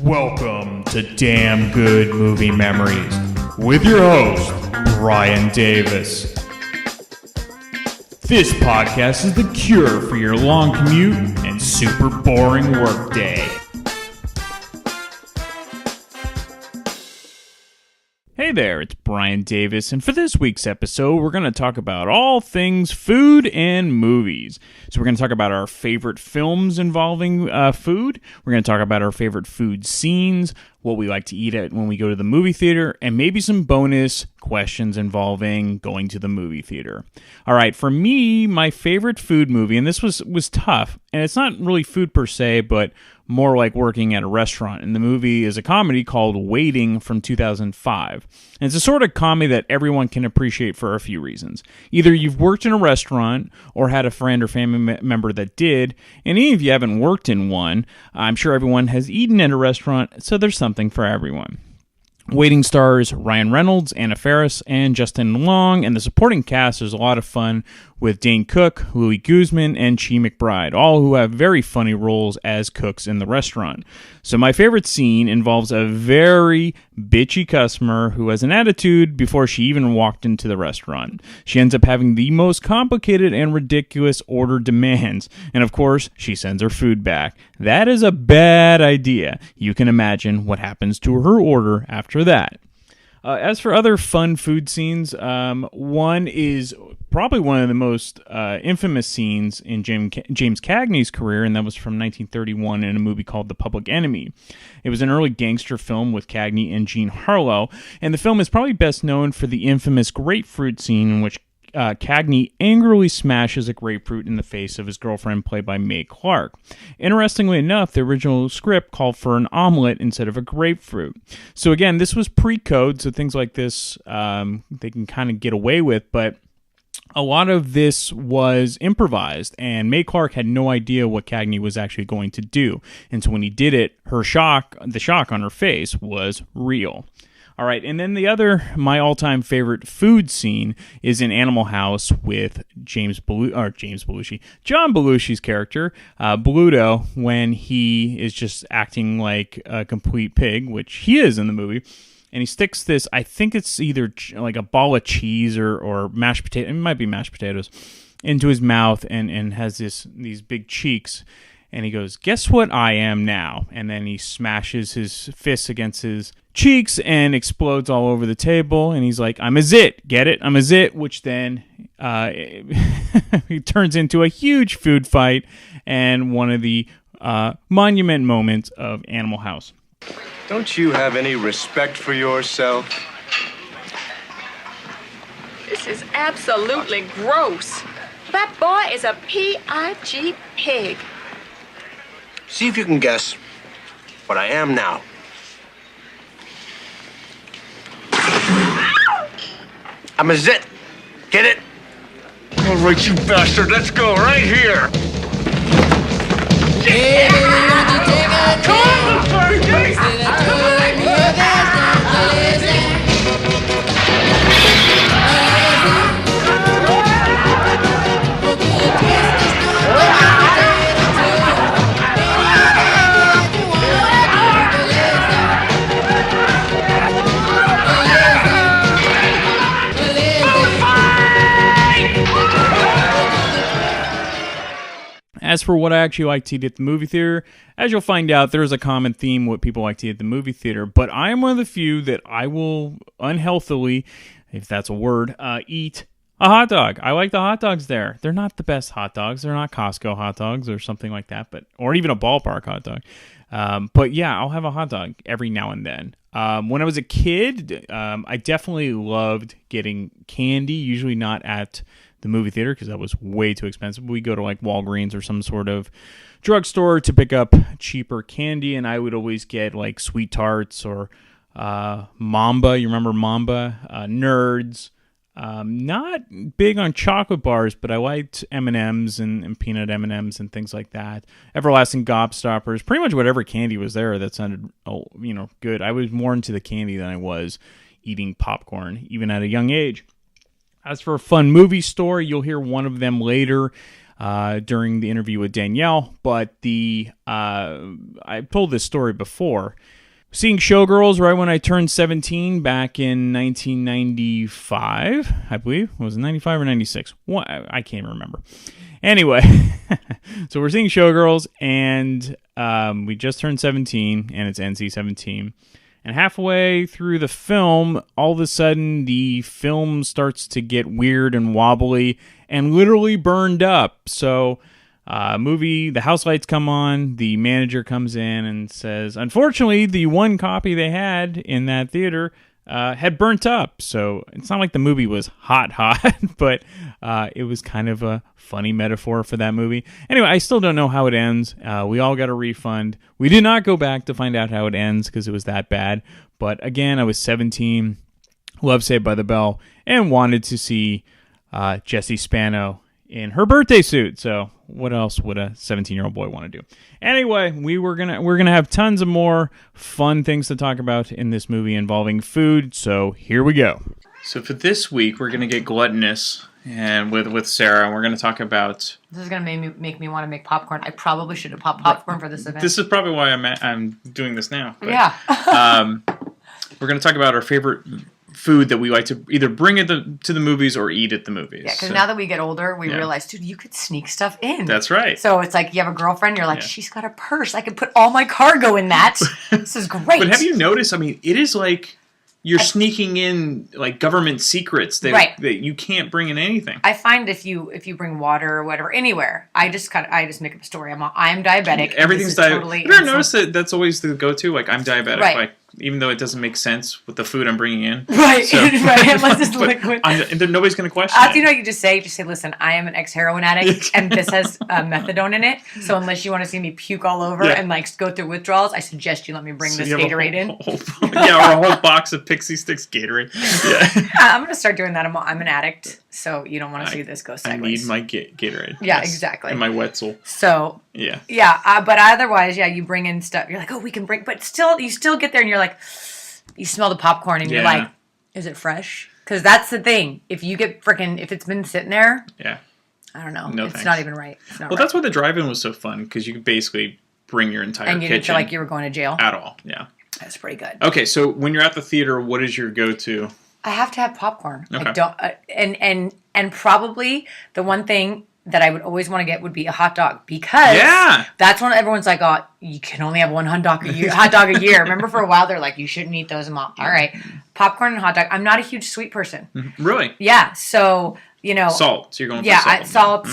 Welcome to Damn Good Movie Memories with your host, Brian Davis. This podcast is the cure for your long commute and super boring workday. Hey there, it's Brian Davis, and for this week's episode, we're going to talk about all things food and movies. So we're going to talk about our favorite films involving food, we're going to talk about our favorite food scenes, what we like to eat at when we go to the movie theater, and maybe some bonus questions involving going to the movie theater. All right, for me, my favorite food movie, and this was tough, and it's not really food per se, but more like working at a restaurant. And the movie is a comedy called Waiting from 2005. And it's a sort of comedy that everyone can appreciate for a few reasons. Either you've worked in a restaurant or had a friend or family member that did, and even if you haven't worked in one, I'm sure everyone has eaten at a restaurant, so there's something for everyone. Waiting stars Ryan Reynolds, Anna Faris, and Justin Long, and the supporting cast is a lot of fun with Dane Cook, Louis Guzman, and Chi McBride, all who have very funny roles as cooks in the restaurant. So my favorite scene involves a very bitchy customer who has an attitude before she even walked into the restaurant. She ends up having the most complicated and ridiculous order demands, and of course, she sends her food back. That is a bad idea. You can imagine what happens to her order after that. As for other fun food scenes, one is probably one of the most infamous scenes in James Cagney's career, and that was from 1931 in a movie called The Public Enemy. It was an early gangster film with Cagney and Jean Harlow, and the film is probably best known for the infamous grapefruit scene in which Cagney angrily smashes a grapefruit in the face of his girlfriend, played by Mae Clarke. Interestingly enough, the original script called for an omelet instead of a grapefruit. So again, this was pre-code, so things like this they can kind of get away with, but a lot of this was improvised, and Mae Clarke had no idea what Cagney was actually going to do. And so when he did it, the shock on her face was real. All right, and then my all-time favorite food scene is in Animal House with John Belushi's character, Bluto, when he is just acting like a complete pig, which he is in the movie, and he sticks this, I think it's either like a ball of cheese or mashed potato, it might be mashed potatoes, into his mouth and has these big cheeks. And he goes, "Guess what I am now?" And then he smashes his fist against his cheeks and explodes all over the table. And he's like, "I'm a zit. Get it? I'm a zit." Which then he turns into a huge food fight and one of the monument moments of Animal House. Don't you have any respect for yourself? This is absolutely gross. That boy is a P.I.G. pig. See if you can guess what I am now. I'm a zit. Get it? All right, you bastard. Let's go right here. As for what I actually like to eat at the movie theater, as you'll find out, there's a common theme what people like to eat at the movie theater, but I am one of the few that I will unhealthily, if that's a word, eat a hot dog. I like the hot dogs there. They're not the best hot dogs. They're not Costco hot dogs or something like that, or even a ballpark hot dog. But yeah, I'll have a hot dog every now and then. When I was a kid, I definitely loved getting candy, usually not at the movie theater because that was way too expensive. We go to like Walgreens or some sort of drugstore to pick up cheaper candy, and I would always get like Sweet Tarts or Mamba. You remember Mamba? Nerds. Not big on chocolate bars, but I liked M&Ms and peanut M&Ms and things like that. Everlasting Gobstoppers, pretty much whatever candy was there that sounded, good. I was more into the candy than I was eating popcorn, even at a young age. As for a fun movie story, you'll hear one of them later. during the interview with Danielle, but I told this story before. Seeing Showgirls right when I turned 17 back in 1995, I believe. Was it 95 or 96? I can't remember. Anyway, so we're seeing Showgirls, and we just turned 17, and it's NC-17. And halfway through the film, all of a sudden, the film starts to get weird and wobbly and literally burned up. So, the house lights come on, the manager comes in and says, unfortunately, the one copy they had in that theater had burnt up. So it's not like the movie was hot, but it was kind of a funny metaphor for that movie. Anyway, I still don't know how it ends. We all got a refund. We did not go back to find out how it ends because it was that bad. But again, I was 17, loved Saved by the Bell, and wanted to see Jessie Spano in her birthday suit. So what else would a 17-year-old boy want to do? Anyway, we're gonna have tons of more fun things to talk about in this movie involving food. So here we go. So for this week, we're gonna get gluttonous and with Sarah, and we're gonna talk about. This is gonna make me want to make popcorn. I probably should have popped popcorn for this event. This is probably why I'm doing this now. But, yeah. We're gonna talk about our favorite food that we like to either bring to the movies or eat at the movies. Yeah, because now that we get older, we realize, dude, you could sneak stuff in. That's right. So it's like you have a girlfriend, you're like, she's got a purse. I could put all my cargo in that. This is great. But have you noticed, I mean, it is like you're sneaking in like government secrets that you can't bring in anything. I find if you bring water or whatever anywhere, I just make up a story. I'm diabetic. Everything's diabetic. Totally have you ever noticed that that's always the go-to? Like, I'm diabetic. Right. Like, even though it doesn't make sense with the food I'm bringing in. Right, so, right. Unless it's liquid. And nobody's going to question it. You know what you just say? Just say, listen, I am an ex-heroin addict, and this has methadone in it. So unless you want to see me puke all over and like go through withdrawals, I suggest you let me bring this Gatorade in. Or a whole box of Pixie Stix Gatorade. Yeah. I'm going to start doing that. I'm an addict, so you don't want to see this go sideways. I need my Gatorade. Yeah, exactly. And my Wetzel. So, yeah. But otherwise, you bring in stuff. You're like, oh, we can bring, but you still get there and you're like, you smell the popcorn and you're like, is it fresh? Because that's the thing. If you get if it's been sitting there, I don't know. It's not even right. That's why the drive-in was so fun, because you could basically bring your entire kitchen. And you didn't feel like you were going to jail? At all, yeah. That's pretty good. Okay, so when you're at the theater, what is your go-to? I have to have popcorn. Okay. I don't, and probably the one thing that I would always want to get would be a hot dog, because that's when everyone's like, oh, you can only have one hot dog a year. Remember for a while they're like, you shouldn't eat those. All right, popcorn and hot dog. I'm not a huge sweet person. Really? Yeah. So salt. So you're going for salt,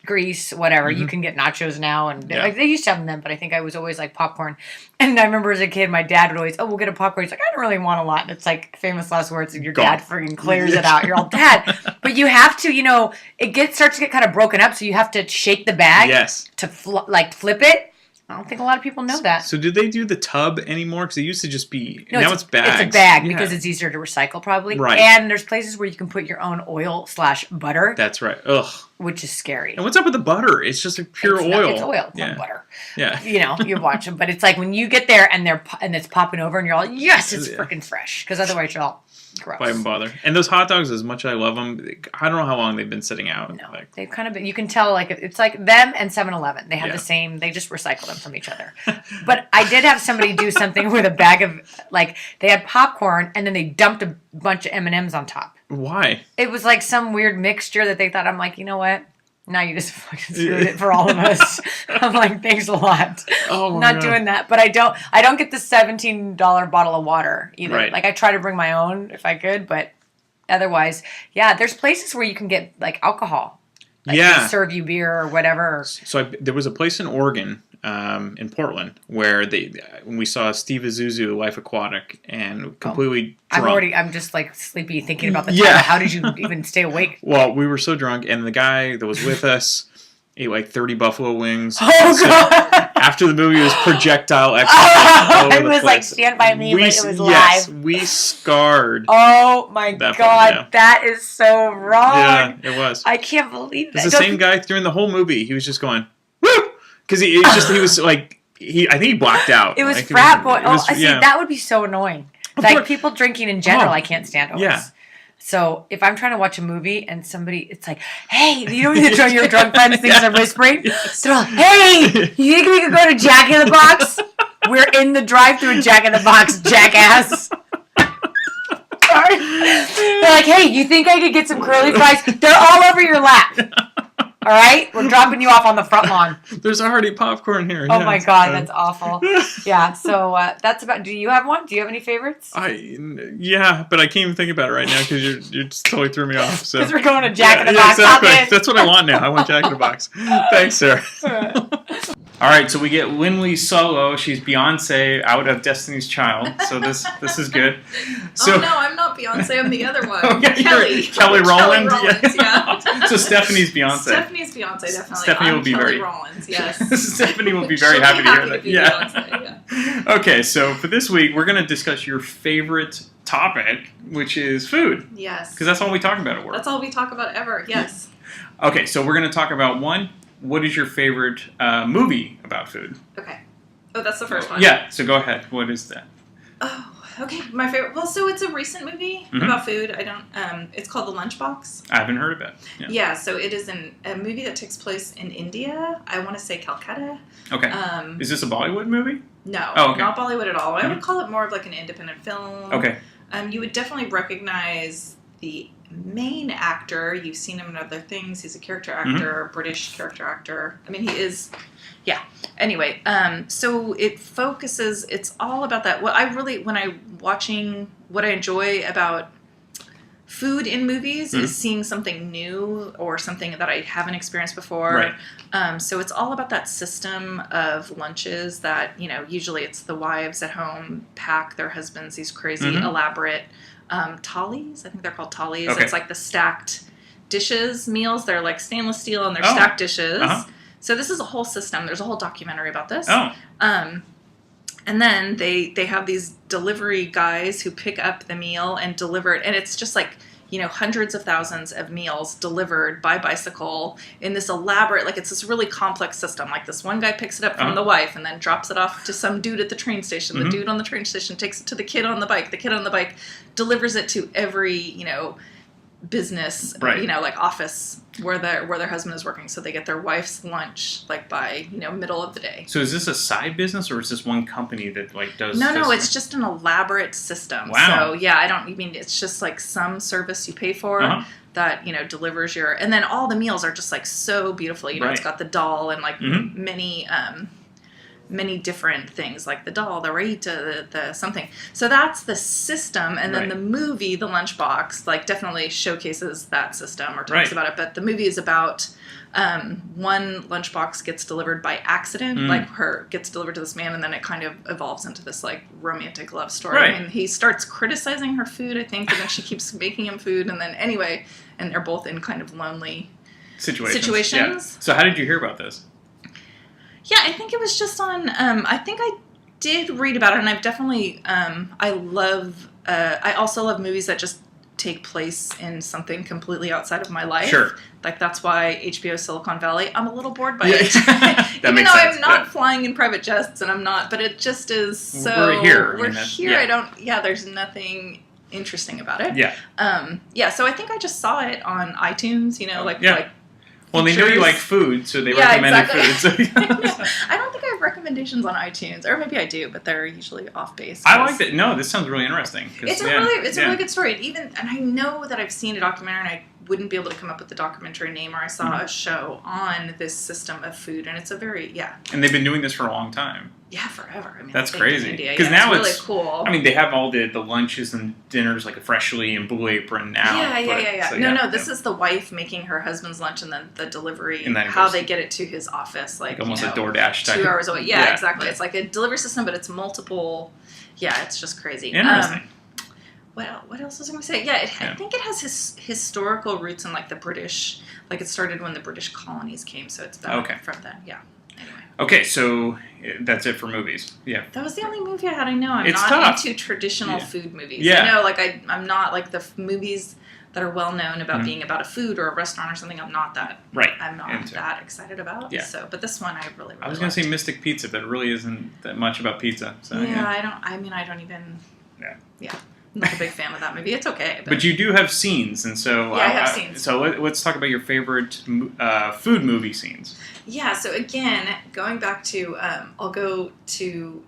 grease, whatever. You can get nachos now, and like they used to have them then, but I think I was always like popcorn. And I remember as a kid, my dad would always, we'll get a popcorn. He's like, I don't really want a lot. And it's like famous last words, and your dad freaking clears it out. You're all, Dad. But you have to, it starts to get kind of broken up, so you have to shake the bag to flip it. I don't think a lot of people know that. So do they do the tub anymore? Because it used to just be... No, now it's bags. It's a bag because it's easier to recycle probably. Right. And there's places where you can put your own oil/butter. That's right. Ugh. Which is scary. And what's up with the butter? It's just like pure oil. It's oil. It's not butter. Yeah. You watch them. But it's like when you get there and it's popping over and you're all, yes, it's freaking fresh. Because otherwise you're all... gross. Why even bother? And those hot dogs, as much as I love them, I don't know how long they've been sitting out. No, they've kind of been, you can tell, like, it's like them and 7-Eleven. They have the same, they just recycle them from each other. But I did have somebody do something with a bag of, like, they had popcorn and then they dumped a bunch of M&Ms on top. Why? It was like some weird mixture that they thought, I'm like, you know what? Now you just fucking screwed it for all of us. I'm like, thanks a lot. Oh, not doing that. But I don't get the $17 bottle of water either. Right. Like, I try to bring my own if I could, but otherwise, there's places where you can get like alcohol. Like they serve you beer or whatever. So there was a place in Oregon, in Portland, where we saw Steve Azuzu, Life Aquatic, and completely drunk. I'm just like sleepy thinking about the time. How did you even stay awake? Well, we were so drunk, and the guy that was with us ate like 30 buffalo wings. Oh, God. After the movie, it was projectile exercise. It was like Stand By Me, but it was live. Yes, we scarred. Oh, my God. That is so wrong. Yeah, it was. I can't believe that. It's the same guy during the whole movie. He was just going, woo! Because he was like, I think he blacked out. It was frat boy. See, that would be so annoying. Like, people drinking in general, I can't stand always. Yeah. So if I'm trying to watch a movie and somebody, it's like, hey, you know when your drunk friends things are whispering? Yes. They're like, hey, you think we could go to Jack in the Box? We're in the drive-thru at Jack in the Box, jackass. Sorry. They're like, hey, you think I could get some curly fries? They're all over your lap. All right? We're dropping you off on the front lawn. There's already popcorn here. Oh, my God. That's awful. Yeah. So that's about... Do you have one? Do you have any favorites? Yeah, but I can't even think about it right now because you just totally threw me off. Because we're going to Jack in the Box. Exactly. That's what I want now. I want Jack in the Box. Thanks, Sarah. All right, so we get Lynley Solo. She's Beyonce out of Destiny's Child. So this is good. So, oh, no, I'm not Beyonce. I'm the other one. Oh, yeah, Kelly Rowland. Yeah. So Stephanie's Beyonce. Stephanie's Beyonce, definitely. Stephanie will be Kelly very... Rollins, yes. Stephanie will be very happy to hear that. Yeah. Okay, so for this week, we're going to discuss your favorite topic, which is food. Yes. Because that's all we talk about at work. That's all we talk about ever, yes. Okay, so we're going to talk about one. What is your favorite movie about food? Okay. Oh, that's the first one. Yeah, so go ahead. What is that? Oh, okay. My favorite. Well, so it's a recent movie about food. I don't. It's called The Lunchbox. I haven't heard of it. Yeah. So it is a movie that takes place in India. I want to say Calcutta. Okay. Is this a Bollywood movie? No. Oh, okay. Not Bollywood at all. I would call it more of like an independent film. Okay. You would definitely recognize the main actor. You've seen him in other things. He's a character actor, British character actor. I mean, he is. Yeah. Anyway, so it focuses. It's all about that. What I enjoy about food in movies is seeing something new or something that I haven't experienced before. Right. So it's all about that system of lunches that, usually it's the wives at home pack their husbands these crazy elaborate tallies. I think they're called tallies. Okay. It's like the stacked dishes meals. They're like stainless steel and they're stacked dishes. Uh-huh. So this is a whole system. There's a whole documentary about this. Oh. And then they have these delivery guys who pick up the meal and deliver it. And it's just like, hundreds of thousands of meals delivered by bicycle in this elaborate, like it's this really complex system. Like this one guy picks it up from the wife and then drops it off to some dude at the train station. The dude on the train station takes it to the kid on the bike. The kid on the bike delivers it to every, business, like office where their husband is working, so they get their wife's lunch like by middle of the day. So is this a side business or is this one company that like does? No, it's just an elaborate system. Wow. So yeah, it's just like some service you pay for that delivers your, and then all the meals are just like so beautiful. It's got the dal and like many different things like the dal, the raita, the something. So that's the system, and then the movie, The Lunchbox, like definitely showcases that system or talks about it. But the movie is about one lunchbox gets delivered by accident, like gets delivered to this man, and then it kind of evolves into this like romantic love story. Right. And he starts criticizing her food, I think, and then she keeps making him food, and then anyway, and they're both in kind of lonely situations. Yeah. So how did you hear about this? Yeah, I think it was just on, I think I did read about it, and I've definitely, I also love movies that just take place in something completely outside of my life. Sure. Like, that's why HBO Silicon Valley, I'm a little bored by it. Even though I'm not flying in private jets, and I'm not, but it just is so... We're here. We're here. There's nothing interesting about it. Yeah. So I think I just saw it on iTunes, like well, they know you like food, so they recommended food. So. I don't think I have recommendations on iTunes, or maybe I do, but they're usually off base. I like that. No, this sounds really interesting. It's a really good story. And I know that I've seen a documentary, and I wouldn't be able to come up with the documentary name, or I saw a show on this system of food, and it's a very And they've been doing this for a long time. Yeah, forever. I mean, that's crazy. Because now it's really cool. I mean, they have all the lunches and dinners like a Freshly and Blue Apron now. Yeah. So, this is the wife making her husband's lunch, and then the delivery, and how they get it to his office, like almost a DoorDash type. 2 hours away. Yeah, exactly. It's like a delivery system, but it's multiple. Yeah, it's just crazy. Interesting. What else was I going to say? I think it has historical roots in like the British. Like it started when the British colonies came, so it's back from then. Yeah. Anyway. Okay, so that's it for movies. Yeah. That was the only movie I had. I know I'm it's not tough. into traditional food movies. Yeah. I know, like I'm not like the movies that are well known about being about a food or a restaurant or something. I'm not that. Right. I'm not that excited about. Yeah. So, but this one I really. I was going to say Mystic Pizza, but it really isn't that much about pizza. So, I don't even. Yeah. not a big fan of that movie. It's okay. But you do have scenes, and so... Yeah, I have scenes. So let's talk about your favorite food movie scenes. Yeah, so again, going back to... I'll go to...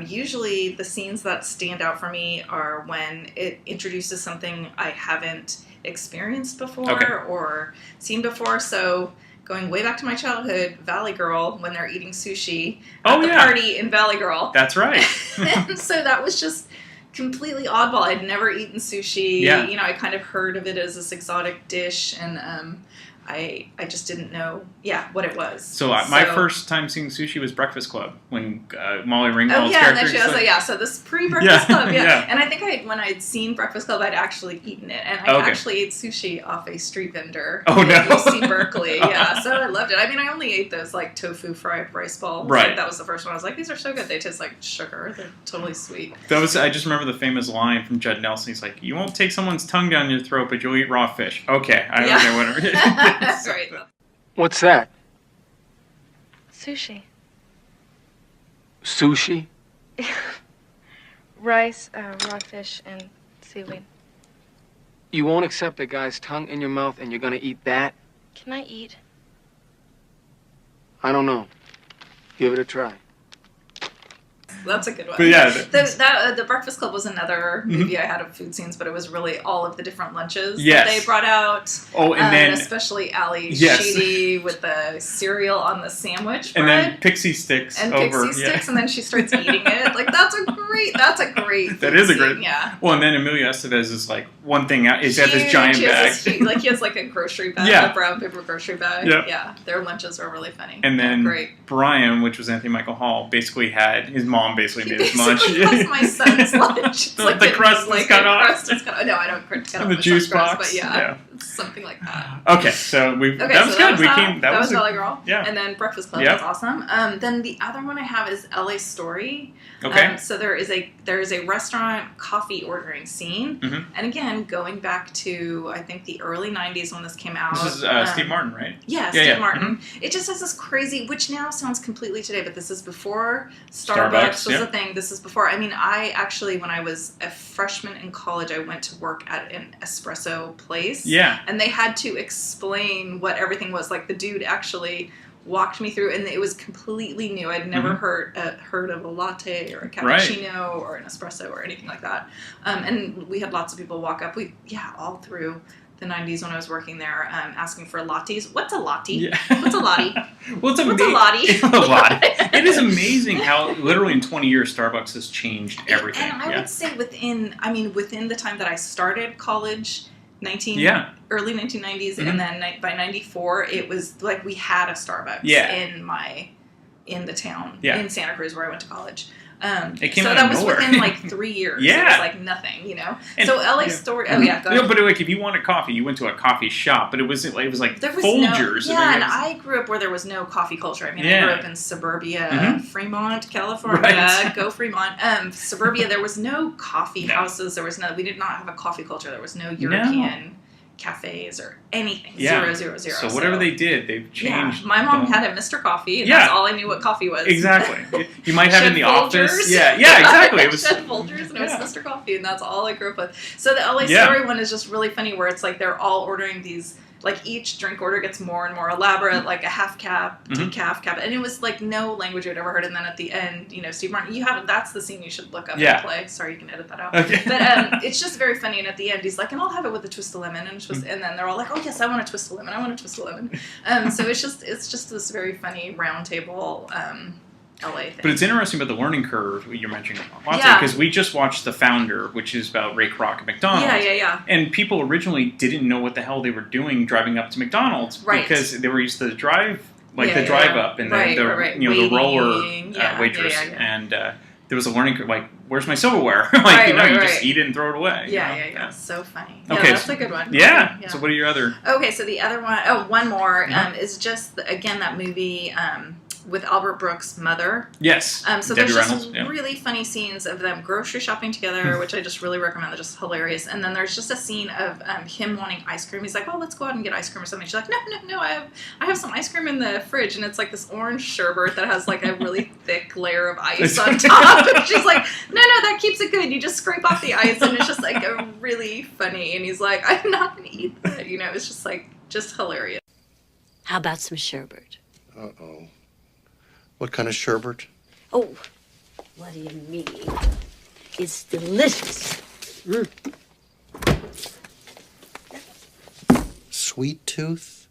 usually the scenes that stand out for me are when it introduces something I haven't experienced before or seen before. So going way back to my childhood, Valley Girl, when they're eating sushi at the party in Valley Girl. That's right. And so that was just completely oddball. I'd never eaten sushi. Yeah. You know, I kind of heard of it as this exotic dish, and I just didn't know, what it was. So my first time seeing sushi was Breakfast Club, when Molly Ringwald's and character... then she was so this pre-Breakfast Club, And I think when I'd seen Breakfast Club, I'd actually eaten it. And I actually ate sushi off a street vendor in UC Berkeley. So I loved it. I mean, I only ate those, like, tofu fried rice balls. Right. Like, that was the first one. I was like, these are so good. They taste like sugar. They're totally sweet. I just remember the famous line from Judd Nelson. He's like, you won't take someone's tongue down your throat, but you'll eat raw fish. Okay. Okay, whatever. That's right. What's that? Sushi. Sushi? Rice, raw fish, and seaweed. You won't accept a guy's tongue in your mouth and you're gonna eat that? Can I eat? I don't know. Give it a try. That's a good one. But the Breakfast Club was another movie I had of food scenes, but it was really all of the different lunches yes. that they brought out. Oh, and then especially Ali Sheedy with the cereal on the sandwich bread. And then pixie sticks and over. Pixie sticks, and then she starts eating it. Like that's a great that is a great scene, yeah. Well, and then Emilio Estevez is like one thing out. He's got this giant bag. He has like a grocery bag, a brown paper grocery bag. Yep. Yeah, their lunches are really funny. And then great. Brian, which was Anthony Michael Hall, basically had his mom basically made as much. That's my son's lunch. It's like the crust is cut off. No, I don't cut off the juice box. But yeah, something like that. Okay, so that was good. That was Valley Girl. Yeah. And then Breakfast Club. That's awesome. Then the other one I have is LA Story. Okay. So there is a restaurant coffee ordering scene, and again going back to I think the early '90s when this came out. This is Steve Martin, right? Yeah, Steve Martin. It just has this crazy, which now sounds completely today, but this is before Starbucks was a thing. This is before. I mean, I actually, when I was a freshman in college, I went to work at an espresso place. Yeah. And they had to explain what everything was. Like, the dude actually walked me through, and it was completely new. I'd never heard of a latte or a cappuccino or an espresso or anything like that. And we had lots of people walk up. All through the 90s when I was working there, asking for lattes. What's a latte? Yeah. What's a latte? What's a latte? It is amazing how literally in 20 years Starbucks has changed everything. And I would say within the time that I started college, early 1990s, and then by 94, it was like we had a Starbucks in the town in Santa Cruz where I went to college. It came so out that of was nowhere. within like 3 years. It was like nothing, And, so LA Story. Oh yeah, go ahead. No, but like if you wanted coffee, you went to a coffee shop, but it was like there was Folgers. And I grew up where there was no coffee culture. I mean, I grew up in suburbia, Fremont, California. Right. Go Fremont. Suburbia. There was no coffee houses. We did not have a coffee culture. There was no European cafes or anything. 0, 0, 0. So whatever they did, they've changed. Yeah. My mom had a Mr. Coffee, and that's all I knew what coffee was. Exactly. You might have it in the Folgers. office. Yeah, exactly. It was Folgers, and it was Mr. Coffee, and that's all I grew up with. So the LA Story one is just really funny, where it's like they're all ordering these. Like, each drink order gets more and more elaborate, like a half cap, decaf cap. And it was, like, no language I'd ever heard. And then at the end, Steve Martin, that's the scene you should look up and play. Sorry, you can edit that out. Okay. But it's just very funny. And at the end, he's like, and I'll have it with a twist of lemon. And then they're all like, oh, yes, I want a twist of lemon. I want a twist of lemon. So it's just this very funny round table LA thing. But it's interesting about the learning curve you're mentioning, because we just watched The Founder, which is about Ray Kroc at McDonald's. Yeah. And people originally didn't know what the hell they were doing driving up to McDonald's, because they were used to the drive up and the roller waitress, and there was a learning curve. Like, where's my silverware? You just eat it and throw it away. Yeah. So funny. Okay, that's a good one. Yeah. So what are your other? Okay, so the other one, one more, is just again that movie. with Albert Brooks' mother. Yes. So Debbie there's Reynolds. just Yeah. really funny scenes of them grocery shopping together, which I just really recommend. They're just hilarious. And then there's just a scene of him wanting ice cream. He's like, "Oh, let's go out and get ice cream or something." She's like, "No, I have some ice cream in the fridge," and it's like this orange sherbet that has like a really thick layer of ice on top. And she's like, "No, that keeps it good. You just scrape off the ice," and it's just like a really funny. And he's like, "I'm not gonna eat that," you know. It's just like hilarious. How about some sherbet? Uh-oh. What kind of sherbet? Oh, what do you mean? It's delicious. Sweet Tooth?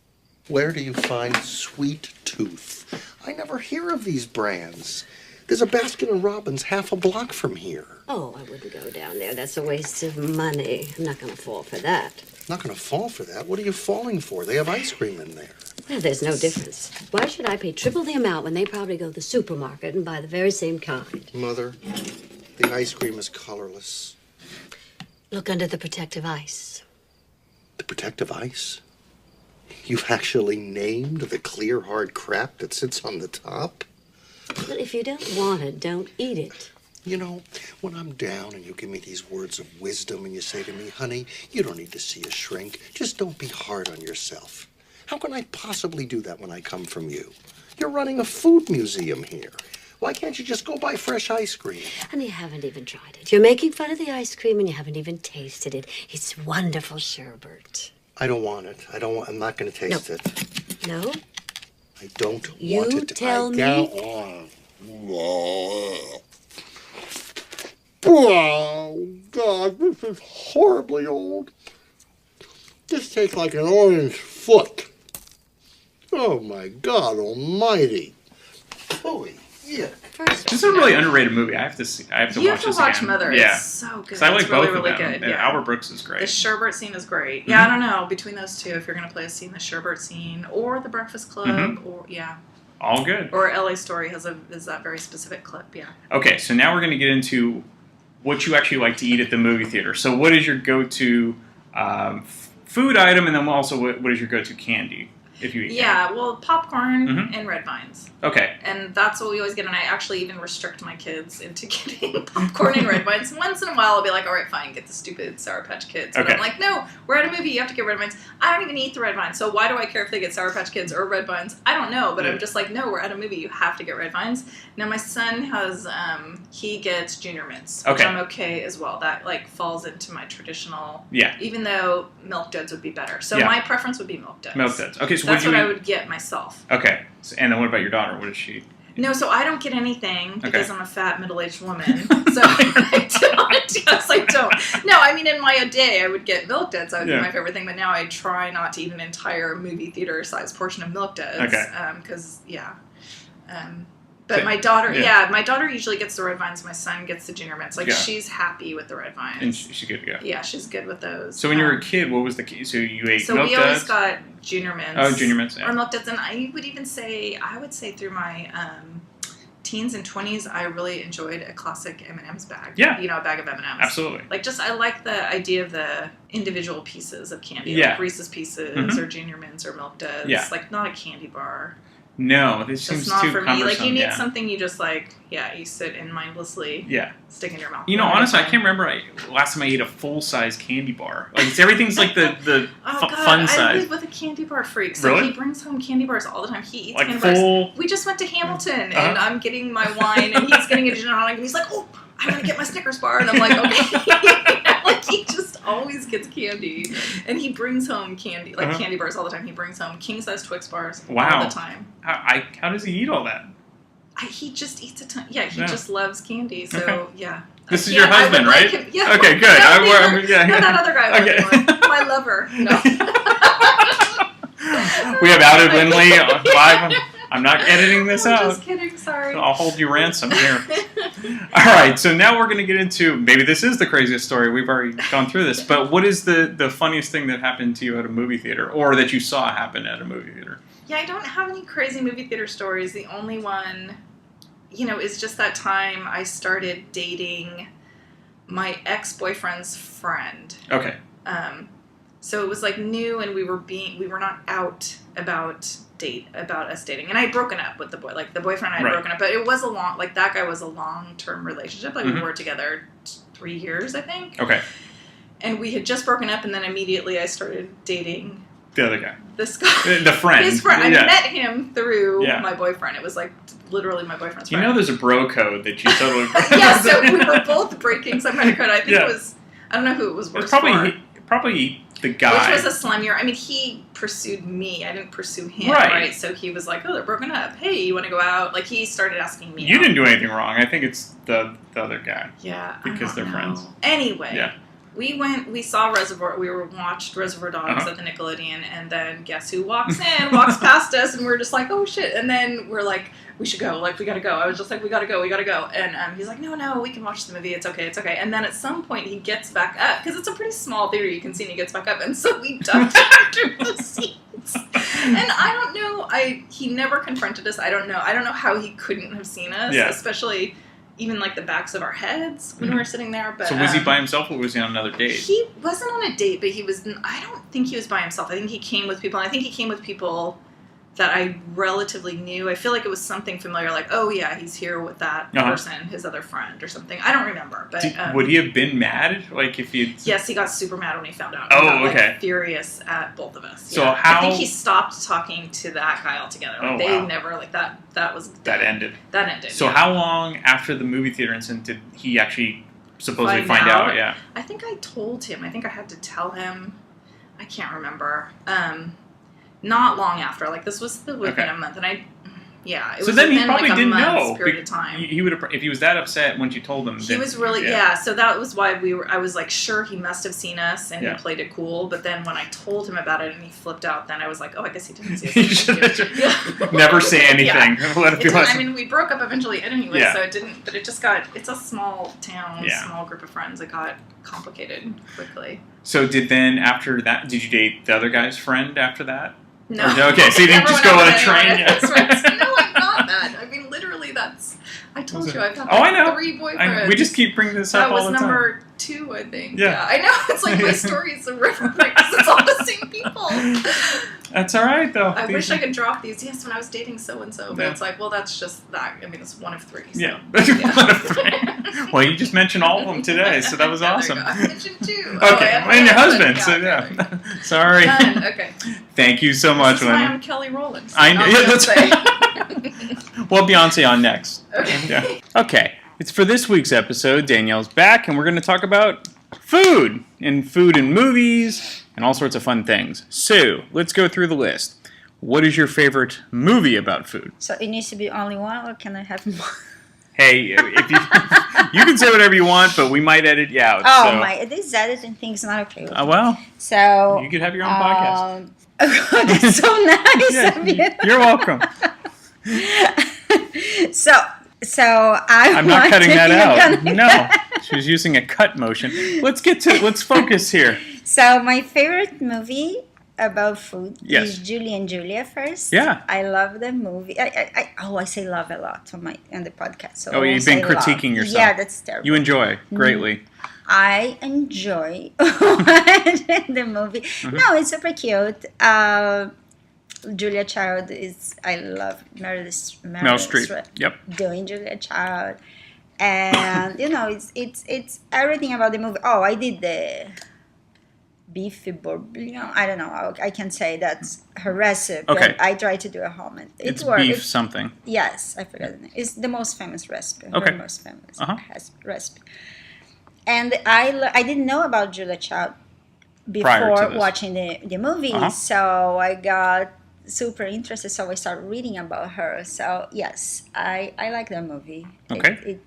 Where do you find Sweet Tooth? I never hear of these brands. There's a Baskin & Robbins half a block from here. Oh, I wouldn't go down there. That's a waste of money. I'm not going to fall for that. Not gonna fall for that. What are you falling for? They have ice cream in there. Well, there's no difference. Why should I pay triple the amount when they probably go to the supermarket and buy the very same kind? Mother, the ice cream is colorless. Look under the protective ice. The protective ice? You've actually named the clear, hard crap that sits on the top? Well, if you don't want it, don't eat it. You know, when I'm down and you give me these words of wisdom and you say to me, "Honey, you don't need to see a shrink. Just don't be hard on yourself." How can I possibly do that when I come from you? You're running a food museum here. Why can't you just go buy fresh ice cream? And you haven't even tried it. You're making fun of the ice cream and you haven't even tasted it. It's wonderful sherbet. I don't want it. I'm not going to taste it. No? I don't You want it. tell me. Oh, God, this is horribly old. Just take like an orange foot. Oh, my God almighty. Holy yeah. First, This is a really underrated movie. I have to see. I have to You watch have to this watch again. Mother. Yeah. It's so good. 'Cause I like It's really, both really of them. good. And Yeah. Albert Brooks is great. The sherbet scene is great. Yeah, I don't know. Between those two, if you're going to play a scene, the sherbet scene or the Breakfast Club, or All good. or LA Story is that very specific clip. Yeah. Okay, so now we're going to get into what you actually like to eat at the movie theater. So what is your go-to food item, and then also what is your go-to candy if you eat Yeah, well, popcorn Mhm. and red vines. candy? Okay. And that's what we always get. And I actually even restrict my kids into getting popcorn and red vines. Once in a while, I'll be like, all right, fine, get the stupid Sour Patch Kids. But Okay. I'm like, no, we're at a movie, you have to get red vines. I don't even eat the red vines. So why do I care if they get Sour Patch Kids or red vines? I don't know. But Yeah. I'm just like, no, we're at a movie, you have to get red vines. Now, my son has, he gets Junior Mints, which Okay. I'm okay as well. That, like, falls into my traditional, Yeah. even though Milk Duds would be better. So Yeah. my preference would be Milk Duds. Milk Duds. Okay, so That's what what do I you eat? would get myself. Okay. So, and then what about your daughter? What does she eat? No, so I don't get anything because Okay. I'm a fat middle-aged woman. So I don't. Yes, I don't. No, I mean, in my day, I would get Milk Duds. That would Yeah. be my favorite thing. But now I try not to eat an entire movie theater-sized portion of Milk Duds. Okay. Because, but So- my daughter, yeah. my daughter usually gets the red vines. My son gets the Junior Mints. Like, Yeah. she's happy with the red vines. And she's good to go. Yeah, she's good with those. So when you were a kid, what was the key? So you ate So Milk we always Duds? got Junior Mints. Oh, Junior Mints, yeah. Or Milk Duds. And I would even say, through my teens and 20s, I really enjoyed a classic M&M's bag. Yeah. You know, a bag of M&M's. Absolutely. Like, I like the idea of the individual pieces of candy. Yeah. Like Reese's Pieces Mhm. or Junior Mints or Milk Duds. Yeah. Like, not a candy bar. No, this That's seems not too for me. cumbersome. Like, you need yeah. something you just, you sit and mindlessly Yeah. stick in your mouth. You know, One at a honestly, I time. can't remember last time I ate a full-size candy bar. Like, everything's like the Oh, God, fun I size. live with a candy bar freak. So Really? he brings home candy bars all the time. He eats Like candy bars. full- We just went to Hamilton, and Uh-huh. I'm getting my wine, and he's getting a gin and tonic, and he's like, "Oh, I want to get my Snickers bar," and I'm like, "Okay." Like, he just always gets candy, and he brings home candy, Uh-huh. candy bars all the time. He brings home king-size Twix bars Wow. all the time. How does he eat all that? He just eats a ton. Yeah, he Yeah. just loves candy. So Okay. yeah. This is Yeah, your I would husband, like right? him- yeah. Okay, good. No, Yeah. no, that other guy. Okay. My lover. No. We have outed Lindley live. I'm not editing this I'm out. just kidding. Sorry. I'll hold you ransom here. All right, so now we're going to get into, maybe this is the craziest story. We've already gone through this, but what is the funniest thing that happened to you at a movie theater, or that you saw happen at a movie theater? Yeah, I don't have any crazy movie theater stories. The only one, is just that time I started dating my ex-boyfriend's friend. Okay. So it was like new, and we were not out about us dating. And I had broken up with the boy. Like the boyfriend I had broken up, but it was that guy was a long-term relationship. Like we were together 3 years, I think. Okay. And we had just broken up, and then immediately I started dating the other guy. This guy. The friend. His friend. I met him through Yeah. my boyfriend. It was like literally my boyfriend's friend. You know there's a bro code that you totally broke. Yeah, so we were both breaking some kind of code. I think it was, I don't know who it was worse probably the guy. Which was a slimier. I mean, he pursued me. I didn't pursue him, right? So he was like, oh, they're broken up. Hey, you want to go out? Like, he started asking me You out. didn't do anything wrong. I think it's the other guy. Yeah. Because they're friends. Anyway. Yeah. We watched Reservoir Dogs at the Nickelodeon, and then guess who walks past us, and we're just like, oh shit, and then we're like, we should go, like, we gotta go. I was just like, we gotta go, and he's like, no, we can watch the movie, it's okay, and then at some point he gets back up, because it's a pretty small theater, you can see, and he gets back up, and so we ducked under the seats, and I don't know, he never confronted us, I don't know how he couldn't have seen us, especially even like the backs of our heads when we were sitting there. But so was he by himself or was he on another date? He wasn't on a date, but I don't think he was by himself. I think he came with people. And I think he came with people that I relatively knew. I feel like it was something familiar, like, oh yeah, he's here with that person, his other friend or something. I don't remember. But would he have been mad? Like if you? Yes, he got super mad when he found out. Oh, he got, okay. Like, furious at both of us. So yeah. how? I think he stopped talking to that guy altogether. Like, they never that was that ended. That ended. So how long after the movie theater incident did he actually supposedly find out? Yeah. I think I told him. I think I had to tell him. I can't remember. Not long after. Like, this was within a month, and it so was then he within probably like a didn't month's know. period of time. He would have, if he was that upset when you told him. He was really so that was why I was like, sure, he must have seen us, and he played it cool. But then when I told him about it and he flipped out, then I was like, oh, I guess he didn't see us. Never say anything. Let it be. I mean, we broke up eventually anyway, so it didn't. But it just got. It's a small town, small group of friends. It got complicated quickly. So after that, did you date the other guy's friend after that? No. Okay, so you didn't just go on a train. No, I'm not that. I mean, literally, I told you, I've had 3 boyfriends. We just keep bringing this up all the time. That was number 2, I think. Yeah. I know. It's like my story is a river because it's all the same people. That's all right, though. I wish I could drop these. Yes, when I was dating so-and-so. But it's like, well, that's just that. I mean, it's 1 of 3. So. Yeah. 1 of 3. Well, you just mentioned all of them today, so that was awesome. I mentioned 2. Okay, and your husband. So, yeah. Sorry. Okay. Thank you so much, This is why Wendy. I'm Kelly Rowland. So I know. Yeah, that's right. Well, Beyonce on next. Okay. Yeah. Okay. It's for this week's episode. Danielle's back, and we're going to talk about food and movies and all sorts of fun things. So, let's go through the list. What is your favorite movie about food? So it needs to be only one, or can I have more? Hey, if you can say whatever you want, but we might edit you out. Oh so. my! This editing thing's not okay. Well, so you could have your own podcast. That's so nice of you. You're welcome. So I'm not cutting that out. No, she was using a cut motion. Let's focus here. So my favorite movie about food is Julie and Julia first. Yeah. I love the movie. I say love a lot on the podcast. So you've been critiquing yourself. Yeah, that's terrible. You enjoy greatly. I enjoy the movie. Mm-hmm. No, it's super cute. Julia Child I love Meryl Streep. Yep. Doing Julia Child. And, it's everything about the movie. Oh, I did the beef bourguignon. I don't know. I can say that's her recipe. Okay. I tried to do a home. It's beef something. Yes, I forgot the name. It's the most famous recipe. Okay. Her most famous recipe. And I didn't know about Julia Child before watching the movie. So I got super interested. So I started reading about her. So yes, I like that movie. Okay.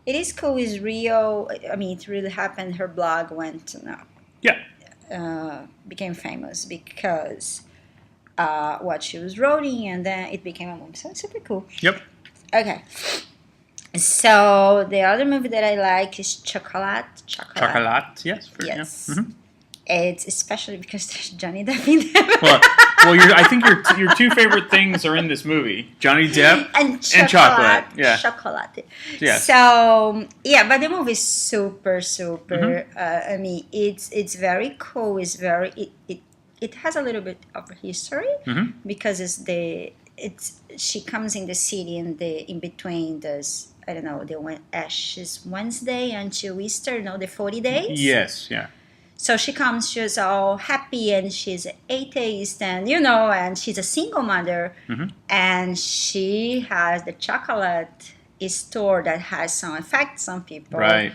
It is cool. It's real. I mean, it really happened. Her blog went became famous because what she was writing, and then it became a movie. So it's super cool. Yep. Okay. So the other movie that I like is Chocolat. Chocolat, yes. Yes. Yeah. Mm-hmm. It's especially because there's Johnny Depp in there. Well, I think your two favorite things are in this movie: Johnny Depp and chocolate. Yeah, chocolate. Yeah. So yeah, but the movie is super. I mean, it's very cool. It's very it has a little bit of history because she comes in the city in between this, I don't know, the Ashes Wednesday until Easter, the 40 days. Yes, yeah. So she comes, she's all happy, and she's an atheist, and and she's a single mother, and she has the chocolate store that has some effects on people. Right.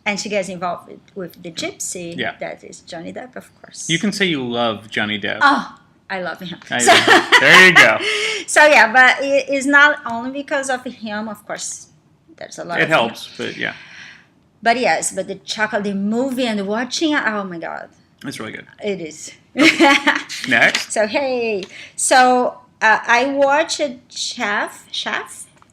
And she gets involved with the gypsy. Yeah. That is Johnny Depp, of course. You can say you love Johnny Depp. Oh, I love him. There you go. So yeah, but it is not only because of him, of course. There's a lot. It helps, but yeah. But yes, but the chocolate, the movie and watching it, oh my God. It's really good. It is. Next. So I watched Chef.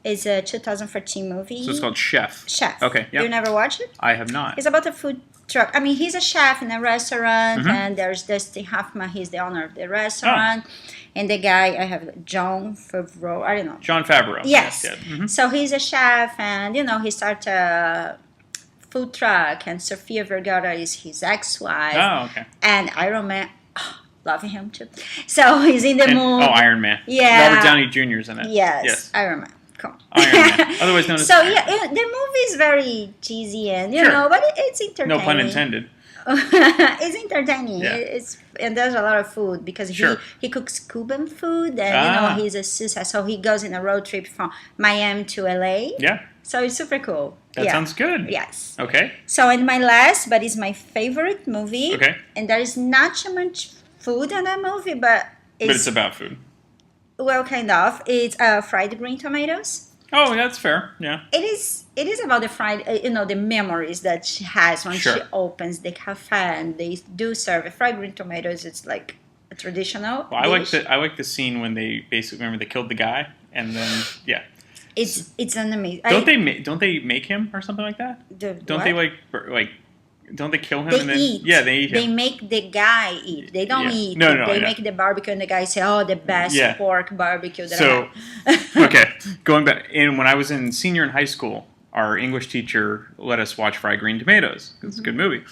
It's a 2014 movie. So it's called Chef. Okay, yeah. You never watched it? I have not. It's about a food truck. I mean, he's a chef in a restaurant, and there's Dustin Hoffman. He's the owner of the restaurant. Oh. And the guy, I have Jon Favreau. I don't know. Jon Favreau. Yes. So he's a chef, and, he started a food truck, and Sofia Vergara is his ex-wife. Oh, okay. And Iron Man, love him too. So he's in the movie. Oh, Iron Man. Yeah. Robert Downey Jr.'s in it. Yes. Iron Man. Come on. Iron Man. Otherwise known as. So yeah, the movie is very cheesy and but it's entertaining. No pun intended. It's entertaining. Yeah. And there's a lot of food because he cooks Cuban food, and he's a suicide, so he goes in a road trip from Miami to LA. Yeah. So it's super cool. That sounds good. Yes. Okay. So and my last, but it's my favorite movie. Okay. And there is not too much food in that movie, but it's about food. Well, kind of. It's fried green tomatoes. Oh, that's fair. Yeah. It is about the fried, the memories that she has when she opens the cafe, and they do serve fried green tomatoes. It's like a traditional. Well, I like the scene when they basically they killed the guy, and then it's an amazing. Don't they make him or something like that? Don't they don't they kill him? They eat. Yeah, they eat him. They make the guy eat. They don't eat. No, they make the barbecue, and the guy say, "Oh, the best pork barbecue that I have." Okay, going back, and when I was in senior in high school, our English teacher let us watch Fried Green Tomatoes. It's a good movie.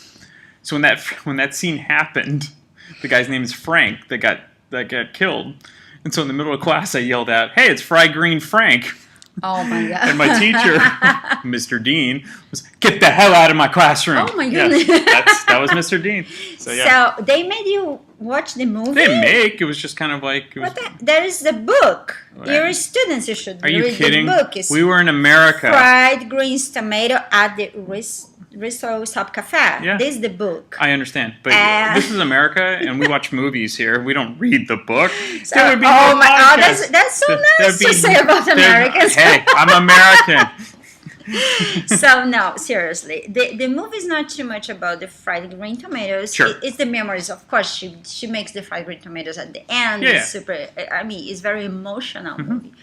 So when that scene happened, the guy's name is Frank that got killed, and so in the middle of class, I yelled out, "Hey, it's Fried Green Frank!" Oh my God. And my teacher, Mr. Dean, was, "Get the hell out of my classroom." Oh my goodness. Yes, that was Mr. Dean. So yeah. So they made you watch the movie? It was just kind of like... There is the book. You're students, you should read the book. Are you kidding? We were in America. Fried Greens Tomato at the Risto Stop Cafe. Yeah. This is the book. I understand. But this is America, and we watch movies here. We don't read the book. So, that's so nice to say about Americans. Hey, I'm American. So no, seriously, the movie is not too much about the fried green tomatoes. Sure. It's the memories. Of course, she makes the fried green tomatoes at the end. Yeah. It's super. I mean, it's very emotional movie,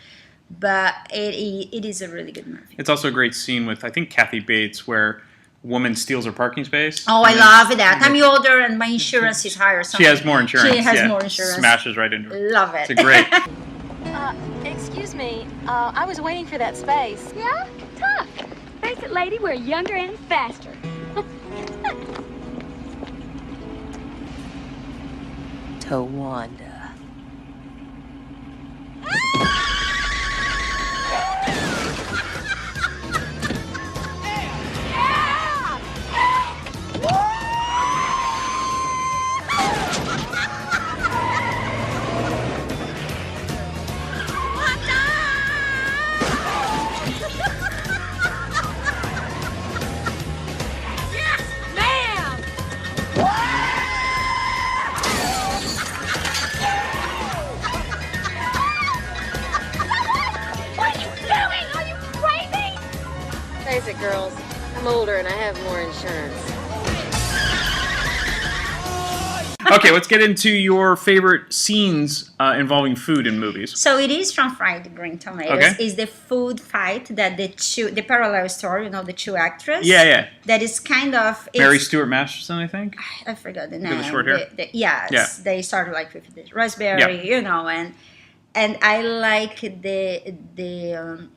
but it is a really good movie. It's also a great scene with, I think, Kathy Bates, where woman steals her parking space. Oh, I love that. I'm older and my insurance is higher. She has more insurance. She has more insurance. Smashes right into her. Love it. It's great. Excuse me. I was waiting for that space. Yeah? Tough. Face it, lady, we're younger and faster. Tawanda. Face it, girls. I'm older and I have more insurance. Okay, let's get into your favorite scenes involving food in movies. So it is from Fried Green Tomatoes. Okay. Is the food fight that the parallel story, the two actresses. Yeah. That is kind of... Mary Stuart Masterson, I think. I forgot the name. With the short hair? Yes. Yeah. They started like with the raspberry, and I like the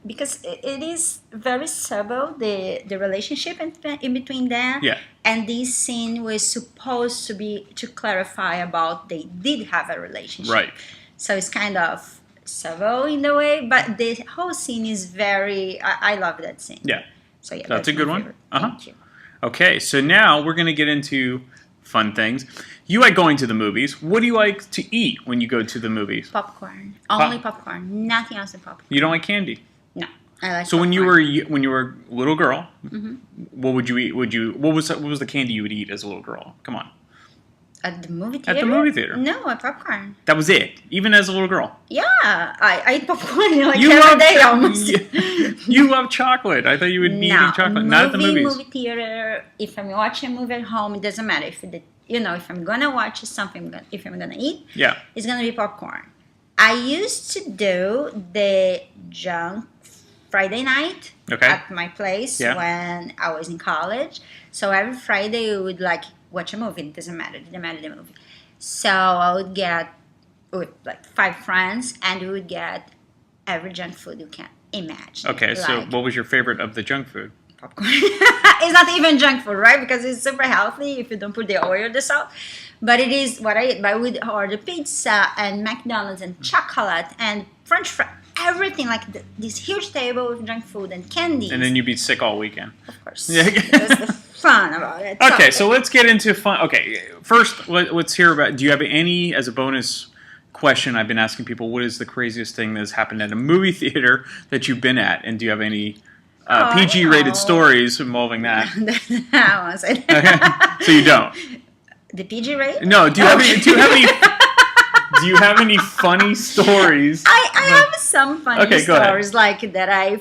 because it is very subtle, the relationship in between them. Yeah. And this scene was supposed to clarify about they did have a relationship. Right. So it's kind of subtle in a way, but the whole scene is very... I love that scene. Yeah. So yeah, that's a good one. Thank you. Okay, so now we're going to get into fun things. You like going to the movies. What do you like to eat when you go to the movies? Popcorn. Only popcorn. Nothing else than popcorn. You don't like candy? No. I like so popcorn. when you were a little girl, what would you eat? What was the candy you would eat as a little girl? Come on. At the movie theater? At the movie theater? No, popcorn. That was it, even as a little girl? Yeah, I eat popcorn every day almost. You love chocolate. I thought you would be eating chocolate. Not at the movies. Movie theater, if I'm watching a movie at home, it doesn't matter. If I'm going to watch something, if I'm going to eat, it's going to be popcorn. I used to do the junk Friday night at my place when I was in college. So every Friday we would watch a movie. It didn't matter the movie. So I would get with 5 friends, and we would get every junk food you can imagine. Okay, so what was your favorite of the junk food? Popcorn. It's not even junk food, right? Because it's super healthy if you don't put the oil or the salt. But it is what I eat. But I would order pizza and McDonald's and chocolate and French fries. Everything, this huge table with junk food and candies. And then you'd be sick all weekend. Of course. That's the fun about it. Okay, so let's get into fun. Okay, first, let's hear about, do you have any, as a bonus question, I've been asking people, what is the craziest thing that has happened at a movie theater that you've been at? And do you have any PG-rated stories involving that? That was it. Okay, so you don't? The PG-rated? No, do you have any funny stories? I have some funny stories ahead. that I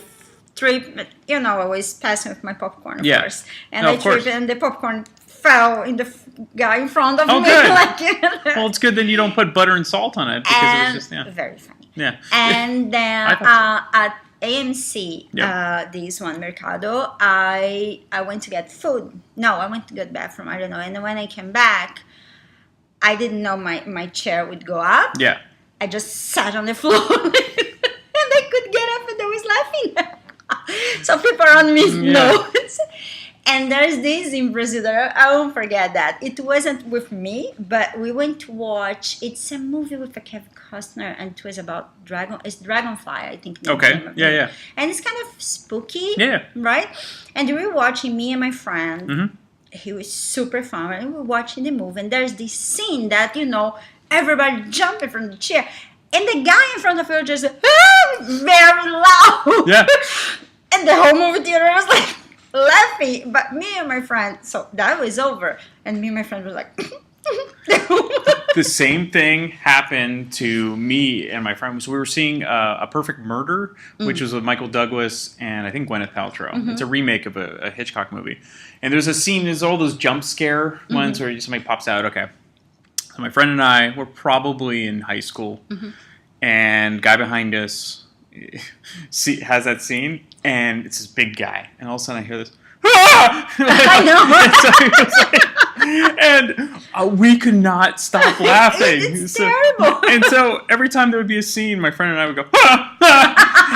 tripped. I was passing with my popcorn, of course, and I tripped, and the popcorn fell in the guy in front of me. Good. Well, it's good then you don't put butter and salt on it because it was just very funny. Yeah. And then at AMC, this one Mercado, I went to get food. No, I went to get bathroom. I don't know. And when I came back, I didn't know my chair would go up. Yeah. I just sat on the floor and I could get up and I was laughing. So people around me know. And there's this in Brazil that I won't forget that. It wasn't with me, but we went to watch, it's a movie with Kevin Costner, and it was about it's Dragonfly, I think. Okay, yeah. And it's kind of spooky, yeah, right? And we were watching, me and my friend, he was super fun, and we were watching the movie, and there's this scene that, everybody jumping from the chair, and the guy in front of her just, very loud. Yeah. And the whole movie theater was laughing, but me and my friend, so that was over, and me and my friend were like... The same thing happened to me and my friend. So we were seeing A Perfect Murder, which was with Michael Douglas and I think Gwyneth Paltrow. It's a remake of a Hitchcock movie. And there's a scene, there's all those jump scare ones where somebody pops out. Okay. So my friend and I were probably in high school, and guy behind us has that scene, and it's this big guy. And all of a sudden I hear this, I know. And we could not stop laughing. It's terrible. And so every time there would be a scene, my friend and I would go,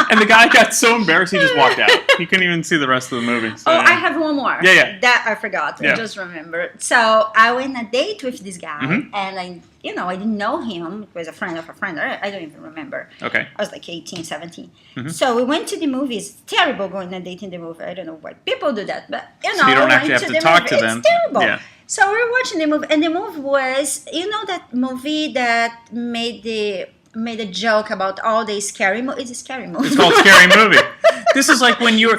and the guy got so embarrassed he just walked out. He couldn't even see the rest of the movie. So, I have one more. Yeah. That I forgot. I just remembered. So I went on a date with this guy, and I didn't know him. He was a friend of a friend. I don't even remember. Okay. I was like 18, 17. So we went to the movies. It's terrible going on a date in the movie. I don't know why people do that, but so you don't actually have to talk to them. It's terrible. Yeah. So we were watching the movie, and the movie was, that movie that made a joke about all the scary movies. It's a scary movie. It's called Scary Movie. This is like when you were...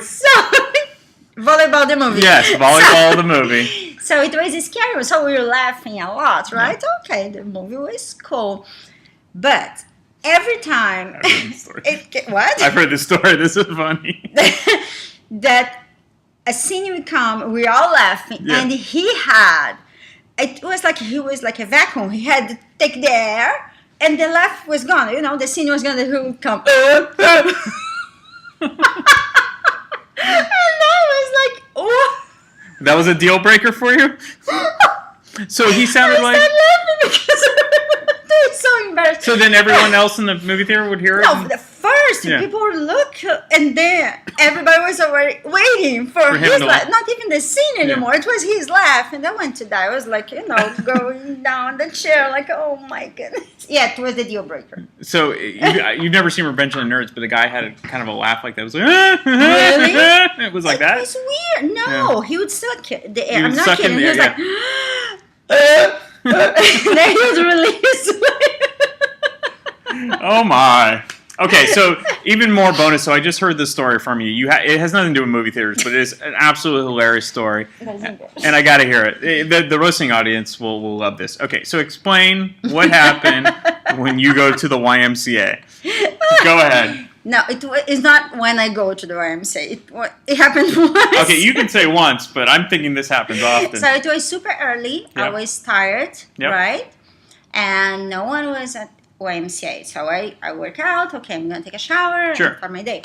Volleyball the movie. Yes, Volleyball the movie. So it was scary, so we were laughing a lot, right? Yeah. Okay, the movie was cool. But every time... I've heard this story. What? I've heard this story. This is funny. That a scene would come, we're all laughing, and he had it was like he was like a vacuum. He had to take the air, and the laugh was gone. You know, the scene was gone. He would come. And I was like, oh. That was a deal breaker for you? So he sounded like... I started laughing because it was so embarrassing. So then everyone else in the movie theater would hear it? No, the first people would look, and then everybody was already waiting for his laugh. Not even the scene anymore. It was his laugh, and I went to die. I was like, going down the chair, like, oh my goodness. Yeah, it was the deal breaker. So you've never seen Revenge of the Nerds, but the guy had kind of a laugh like that. It was like, really? It was like that? It was weird. No, he would suck the air. I'm not sucking kidding. He was like, and then he was released. Oh my. Okay, so even more bonus. So I just heard this story from you. It has nothing to do with movie theaters, but it is an absolutely hilarious story, and I got to hear it. The roasting audience will love this. Okay, so explain what happened when you go to the YMCA. Go ahead. No, it's not when I go to the YMCA. It happened once. Okay, you can say once, but I'm thinking this happens often. So it was super early. Yep. I was tired, Yep. right? And no one was at YMCA. So I work out. Okay, I'm going to take a shower Sure. for my day.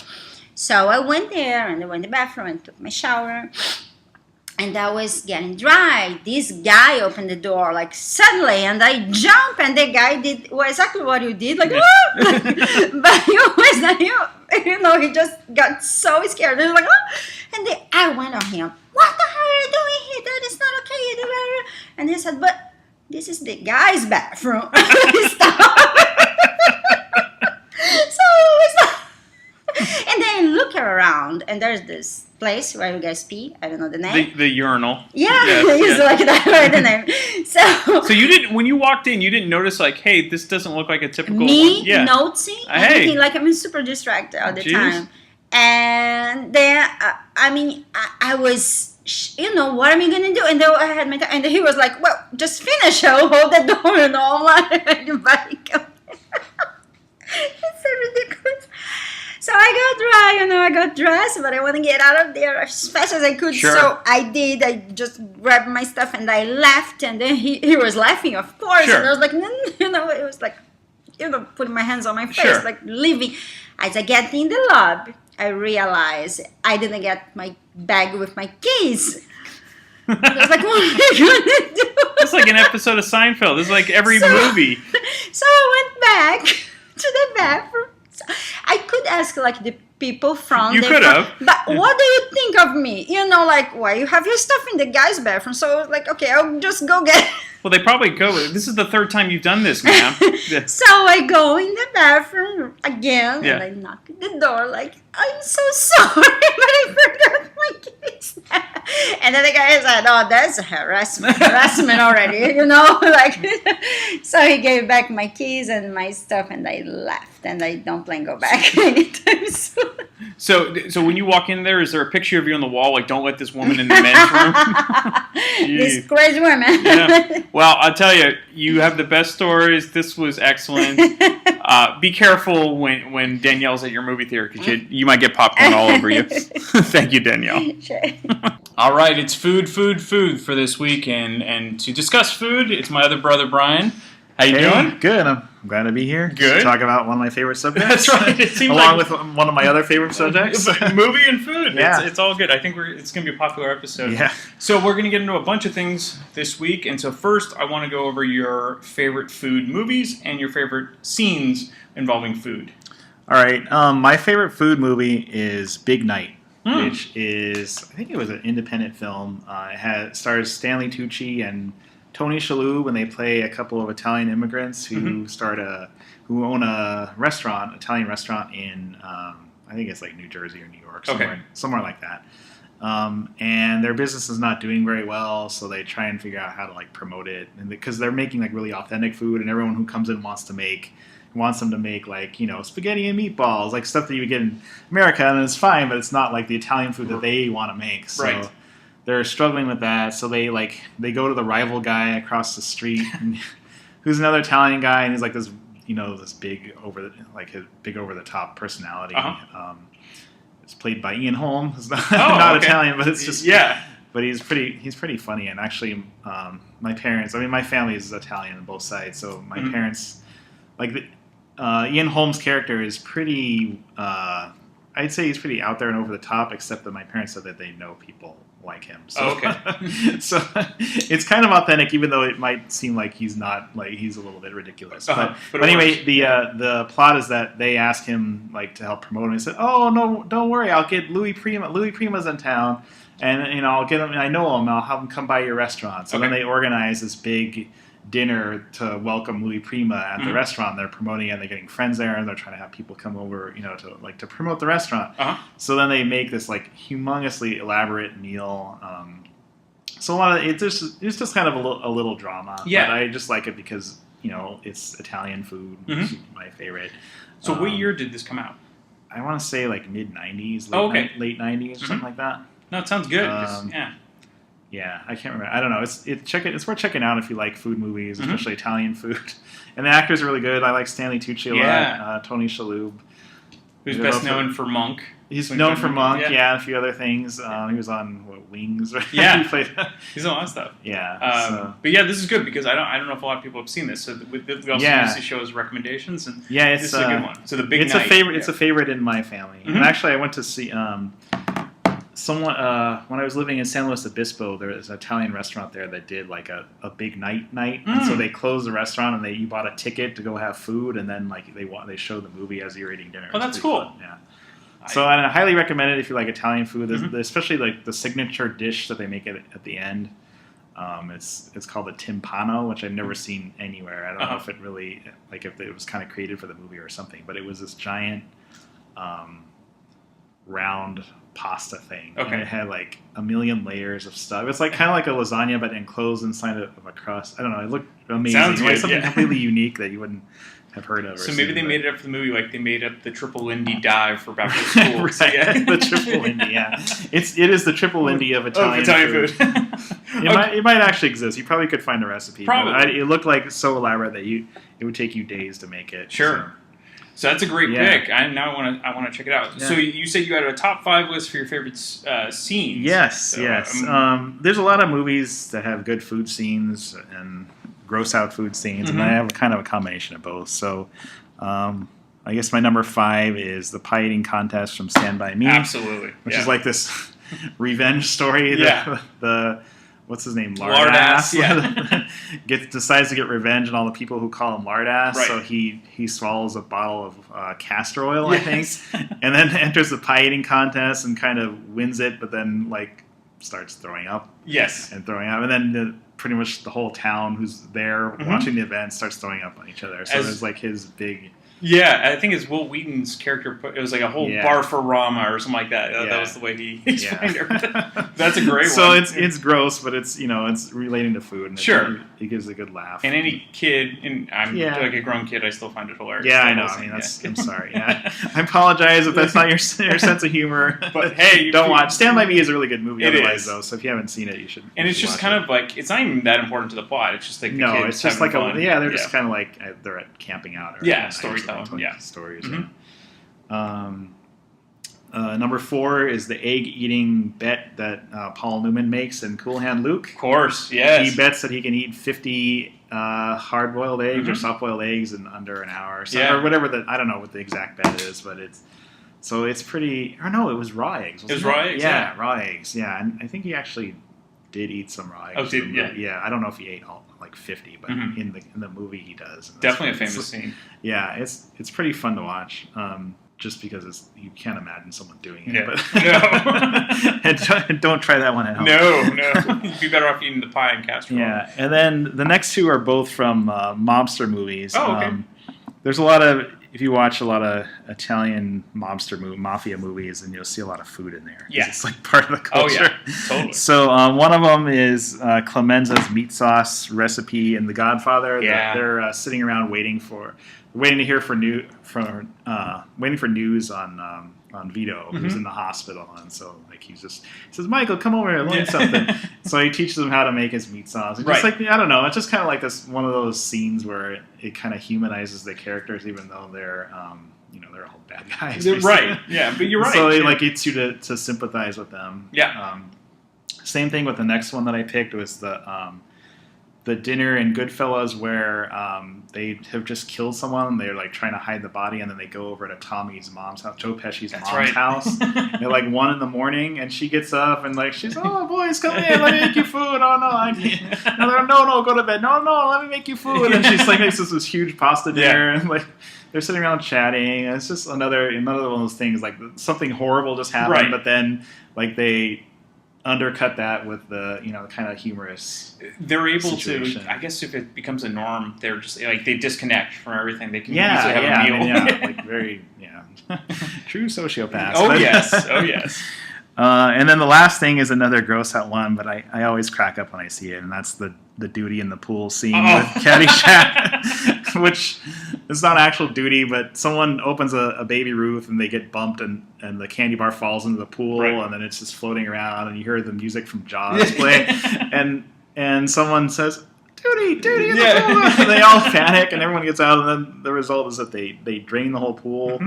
So I went there and I went to the bathroom and took my shower. And I was getting dry. This guy opened the door like suddenly, and I jumped, and the guy did exactly what you did, like, "Ah!" But he was not, he just got so scared. He was like, "Ah!" And then I went on him. What the hell are you doing here? That is not okay. You do better. And he said, but this is the guy's bathroom. So it was like, and then I look around, and there's this place where you guys pee. I don't know the name. The urinal. Yeah, Yes, it's like that, right? The name. So you didn't, when you walked in, you didn't notice like, hey, this doesn't look like a typical me one. Yeah. noticing Hey. anything, like I'm super distracted all the Jeez. time. And then I was, what am I gonna do? And then I had my time, and he was like, well, just finish. I'll hold the door, and all like everybody come. It's so ridiculous. So I got dressed, but I want to get out of there as fast as I could. Sure. So I did. I just grabbed my stuff and I left. And then he was laughing, of course. Sure. And I was like, it was like, putting my hands on my face, Sure. like leaving. As I get in the lobby, I realized I didn't get my bag with my keys. I was like, what am I going to do? It's like an episode of Seinfeld. It's like every movie. So I went back to the bathroom. I could ask like the people from You could have. But what do you think of me? Like, why you have your stuff in the guy's bathroom? So I was like, okay, I'll just go get it. Well, they probably go. This is the third time you've done this, ma'am. Yeah. So I go in the bathroom again, Yeah. and I knock at the door like, I'm so sorry, but I forgot my keys. And then the guy said, oh, that's harassment already, like. So he gave back my keys and my stuff, and I left, and I don't plan to go back anytime soon. So when you walk in there, is there a picture of you on the wall? Like, don't let this woman in the men's room. This crazy woman. Yeah. Well, I'll tell you, you have the best stories. This was excellent. Be careful when Danielle's at your movie theater, because you might get popcorn all over you. Thank you, Danielle. Sure. All right, it's food for this week, and to discuss food, it's my other brother, Brian. How you doing? Good. I'm glad to be here. Good. To talk about one of my favorite subjects. That's right. It seems along like with one of my other favorite subjects. Movie and food. Yeah. It's all good. I think it's going to be a popular episode. Yeah. So we're going to get into a bunch of things this week. And so first, I want to go over your favorite food movies and your favorite scenes involving food. All right. My favorite food movie is Big Night, which is, I think it was an independent film. It stars Stanley Tucci and Tony Shalhoub, when they play a couple of Italian immigrants who who own a restaurant, Italian restaurant in I think it's like New Jersey or New York, somewhere like that. And their business is not doing very well, so they try and figure out how to like promote it, and because they're making like really authentic food, and everyone who comes in wants them to make like spaghetti and meatballs, like stuff that you would get in America, and it's fine, but it's not like the Italian food that they want to make. So right. They're struggling with that, so they go to the rival guy across the street, who's another Italian guy, and he's like this this big over the top personality. Uh-huh. It's played by Ian Holm. It's not, okay. Italian, but it's just but but he's pretty funny. And actually, my parents, I mean, my family is Italian on both sides, so my parents, like, Ian Holm's character is pretty, I'd say he's pretty out there and over the top, except that my parents said that they know people like him. So, so it's kind of authentic, even though it might seem like he's not, like, he's a little bit ridiculous. But anyway, the plot is that they ask him, like, to help promote him. He said, "Oh no, don't worry, I'll get Louis Prima. Louis Prima's in town, and I'll get him. I know him. I'll have him come by your restaurant." So then they organize this big dinner to welcome Louis Prima at the restaurant. They're promoting it, and they're getting friends there, and they're trying to have people come over, to promote the restaurant. So then they make this, like, humongously elaborate meal. So a lot of it's just kind of a little drama. Yeah. But I just like it because it's Italian food, which is my favorite. So what year did this come out? I want to say like mid '90s, late '90s, something like that. No, it sounds good. Yeah, I can't remember. I don't know. It's worth checking out if you like food movies, especially Italian food. And the actors are really good. I like Stanley Tucci a lot. Tony Shalhoub, who's best known for Monk. He's known for Monk, and a few other things. He was on Wings. Yeah, he played. He's on a lot of stuff. Yeah, but yeah, this is good because I don't know if a lot of people have seen this. So we also use the show's recommendations, and this is a good one. So the Big Night. A favorite. It's a favorite in my family. And actually, I went to see. Someone when I was living in San Luis Obispo, there was an Italian restaurant there that did like a big night, and so they closed the restaurant and you bought a ticket to go have food, and then like they showed the movie as you're eating dinner. Oh, that's cool. Fun. Yeah. So I highly recommend it if you like Italian food, especially like the signature dish that they make at the end. It's called a timpano, which I've never seen anywhere. I don't know if it really if it was kind of created for the movie or something, but it was this giant round pasta thing. Okay. And it had like a million layers of stuff. It's like kind of like a lasagna, but enclosed inside of a crust. I don't know. It looked amazing. Sounds good, something completely unique that you wouldn't have heard of. So maybe they made it up for the movie, like they made up the Triple Lindy dive for back to school. Right. So, the Triple Lindy. Yeah, it is the Triple Lindy of Italian food. It might actually exist. You probably could find a recipe. Probably. It looked like so elaborate that it would take you days to make it. Sure. So that's a great pick. I want to check it out. Yeah. So you said you had a top 5 list for your favorite scenes. Yes. There's a lot of movies that have good food scenes and gross out food scenes, and I have kind of a combination of both. So I guess my number 5 is the pie eating contest from Stand By Me. Absolutely. Which is like this revenge story. The what's his name? Lardass. Decides to get revenge on all the people who call him Lardass. Right. So he swallows a bottle of castor oil, I think, and then enters the pie eating contest and kind of wins it, but then like starts throwing up. Yes. And then pretty much the whole town who's there watching the event starts throwing up on each other. So there's like his big. Yeah, I think it's Will Wheaton's character. It was like a whole Barfarama or something like that. That was the way he explained everything. That's a great one. So it's gross, but it's it's relating to food. And it gives a good laugh. And any kid, and I'm like a grown kid, I still find it hilarious. Yeah, I know. I mean, I'm sorry. Yeah. I apologize if that's not your sense of humor. But hey, don't watch. Stand By Me is a really good movie. Otherwise, though, so if you haven't seen it, you should. And it's just kind of like it's not even that important to the plot. It's just like the kids it's just like fun. they're just kind of like they're at camping out or storytelling. Stories. Number 4 is the egg eating bet that Paul Newman makes in Cool Hand Luke. Of course, yes. He bets that he can eat 50 hard-boiled eggs or soft-boiled eggs in under an hour, or whatever. I don't know what the exact bet is, but it's pretty. Or no, it was raw eggs. It was raw eggs. Yeah, raw eggs. Yeah, and I think he actually did eat some raw eggs. Yeah. I don't know if he ate all like 50, but in the movie he does. Definitely a famous scene. Yeah, it's pretty fun to watch. Just because you can't imagine someone doing it. Yeah. But and don't try that one at home. No. You'd be better off eating the pie and casserole. Yeah, and then the next 2 are both from mobster movies. Oh, okay. There's a lot of, if you watch a lot of Italian mafia movies, and you'll see a lot of food in there. Yeah. It's like part of the culture. Oh, yeah, totally. So one of them is Clemenza's meat sauce recipe in The Godfather. Yeah. They're sitting around waiting to hear waiting for news on Vito, who's in the hospital, and so like he says, Michael, come over here, learn something. So he teaches him how to make his meat sauce. And just like I don't know, it's just kind of like this one of those scenes where it kind of humanizes the characters, even though they're they're all bad guys. Right. Yeah, but you're right. So it like gets you to sympathize with them. Yeah. same thing with the next one that I picked was the dinner in Goodfellas where they have just killed someone. They're like trying to hide the body, and then they go over to Tommy's mom's house, Joe Pesci's mom's house. They're like 1 a.m, and she gets up and like she's, oh boys, come in, let me make you food. Oh no, I can't. No, go to bed. No, let me make you food. And she's like makes this huge pasta dinner, and like they're sitting around chatting. And it's just another one of those things like something horrible just happened, but then like they undercut that with the kind of humorous. They're able situation. to. I guess if it becomes a norm, they're just like they disconnect from everything. They can easily have a meal. Like very true sociopaths. Oh yes. And then the last thing is another gross out one, but I always crack up when I see it, and that's the duty in the pool scene with Caddyshack, which is not actual duty, but someone opens a Baby Ruth and they get bumped and the candy bar falls into the pool, and then it's just floating around, and you hear the music from Jaws play, and someone says, duty in the pool, and they all panic, and everyone gets out, and then the result is that they drain the whole pool.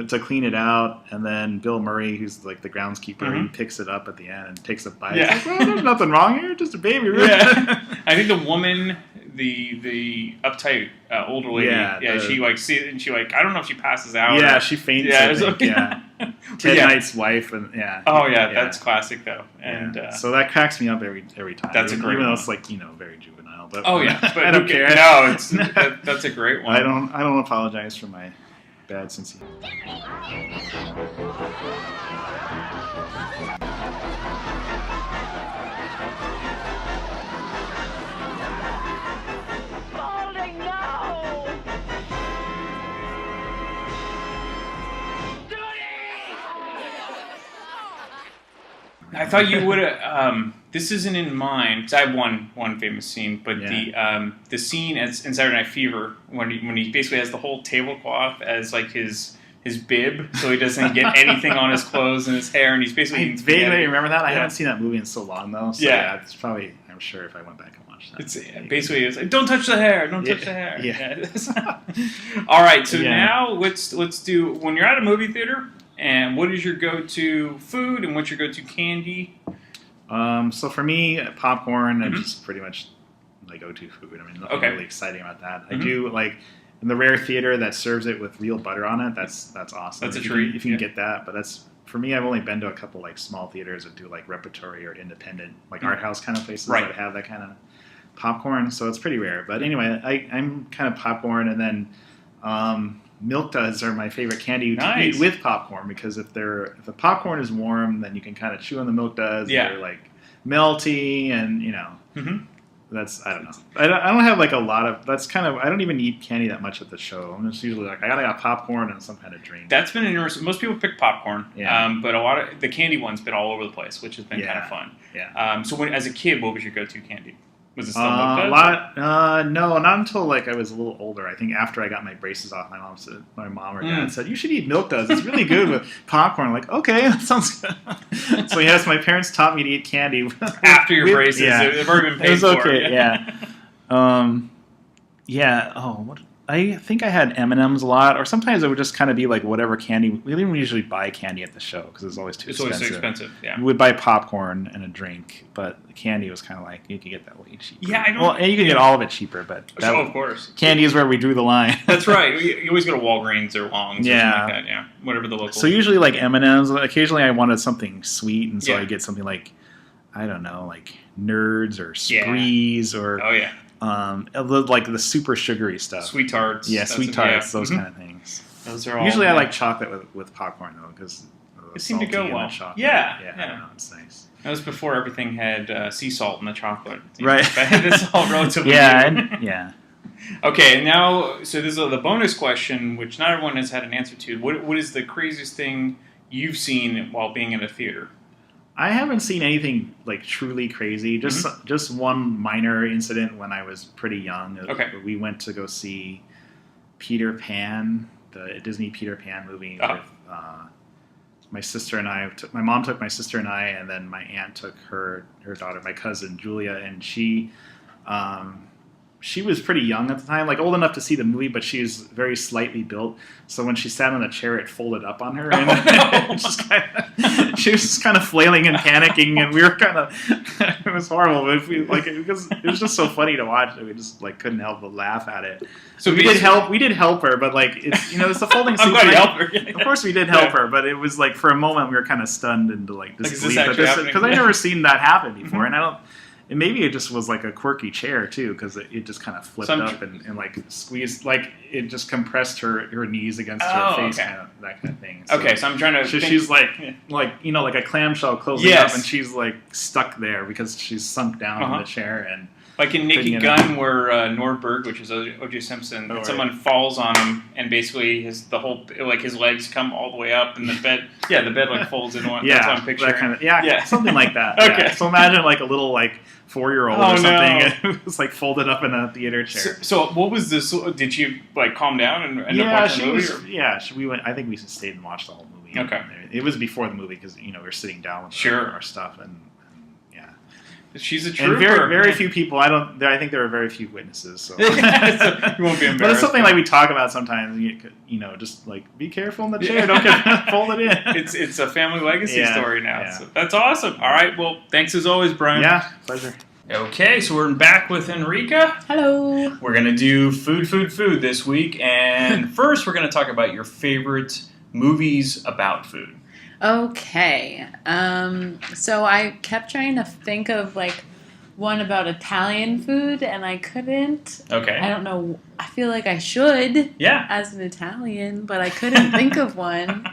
To clean it out, and then Bill Murray, who's like the groundskeeper, he picks it up at the end and takes a bite. It's like, well, there's nothing wrong here, just a baby. I think the woman, the uptight older lady, she like sees it and she like I don't know if she passes out. Yeah, she faints. I think, Ted Knight's wife, and that's classic though, and so that cracks me up every time. That's a great even one. though it's like very juvenile. But but I don't care. No, that's a great one. I don't apologize for my bad sense of Balding, no! I thought you would have. This isn't in mine because I have one famous scene, but the scene in Saturday Night Fever when he basically has the whole tablecloth as like his bib, so he doesn't get anything on his clothes and his hair, and he's basically. I vaguely remember that. I haven't seen that movie in so long though. So it's probably. I'm sure if I went back and watched that. It's like don't touch the hair, don't touch the hair. Yeah. All right, so now let's do when you're at a movie theater. And what is your go-to food and what's your go-to candy? So for me, popcorn is just pretty much my go-to food. I mean, nothing really exciting about that. I do like in the rare theater that serves it with real butter on it. That's awesome. That's a treat if you can get that. But that's for me. I've only been to a couple like small theaters that do like repertory or independent, like art house kind of places that have that kind of popcorn. So it's pretty rare. But anyway, I'm kind of popcorn, and then. Milk Duds are my favorite candy to eat with popcorn because if the popcorn is warm, then you can kind of chew on the Milk Duds. They're like melty, and that's I don't know. I don't have like a lot of. That's kind of I don't even eat candy that much at the show. I'm just usually like I gotta have popcorn and some kind of drink. That's been interesting. Most people pick popcorn, but a lot of the candy one's been all over the place, which has been kind of fun. Yeah. So as a kid, what was your go-to candy? Was it still Milk Duds? No, not until like I was a little older. I think after I got my braces off, my mom or dad said, "You should eat Milk Duds. It's really good with popcorn." I'm like, okay, that sounds good. So yes, my parents taught me to eat candy after your braces. They've already been paid for. It was okay. Yeah. Oh, what? I think I had M&Ms a lot, or sometimes it would just kind of be like whatever candy. We didn't usually buy candy at the show because it's always too expensive. It's always too expensive, yeah. We would buy popcorn and a drink, but the candy was kind of like, you could get that way cheaper. Yeah, I don't... Well, and you could get all of it cheaper, but... of course. Candy is where we drew the line. That's right. You always go to Walgreens or Long's or something like that, yeah. Whatever the local... So usually like M&Ms, occasionally I wanted something sweet, and so I get something like, I don't know, like Nerds or Sprees or... Oh, yeah. Like the super sugary stuff. Sweet tarts. Yeah, sweet tarts, those kind of things. Those are all... Usually I like chocolate with popcorn, though, because it seemed to go well. Yeah. I don't know, it's nice. That was before everything had sea salt in the chocolate. Right. This is all relatively Yeah. Okay, and now, so this is the bonus question, which not everyone has had an answer to. What is the craziest thing you've seen while being in a theater? I haven't seen anything like truly crazy. Just one minor incident when I was pretty young. Okay. We went to go see Peter Pan, the Disney Peter Pan movie with my sister and I. My mom took my sister and I, and then my aunt took her daughter, my cousin Julia, and she she was pretty young at the time, like old enough to see the movie, but she was very slightly built. So when she sat on the chair, it folded up on her, and she was just kind of flailing and panicking, and we were kind of it was horrible. But because it was just so funny to watch that we just like couldn't help but laugh at it. So we did help her, but like it's it's the folding seat. I'm glad you helped her. Of course we did help her, but it was like for a moment we were kind of stunned into like disbelief because I've never seen that happen before, and I don't. And maybe it just was like a quirky chair too, because it just kind of flipped up and like squeezed, like it just compressed her knees against her face, that kind of thing. So, so I'm trying to. So she's like like a clamshell closing up, and she's like stuck there because she's sunk down in the chair and. Like in Naked Gun, where Nordberg, which is O.J. Simpson, someone falls on him, and basically his legs come all the way up, and the bed like folds in one. That's what I'm picturing. That kind of, something like that. Okay, yeah. So imagine like a little like 4-year-old or something, and it was like folded up in a theater chair. So what was this? Did she like calm down and end up watching the movie? We went. I think we stayed and watched the whole movie. Okay, it was before the movie because we were sitting down with our stuff and. She's a trooper. And very few people. I think there are very few witnesses. So. You won't be embarrassed. But it's something like we talk about sometimes. Just like be careful in the chair. Don't get folded in. It's a family legacy story now. Yeah. So that's awesome. All right. Well, thanks as always, Brian. Yeah, pleasure. Okay, so we're back with Enrica. Hello. We're gonna do food this week, and first we're gonna talk about your favorite movies about food. Okay. So I kept trying to think of like one about Italian food and I couldn't. Okay. I don't know. I feel like I should. Yeah. As an Italian, but I couldn't think of one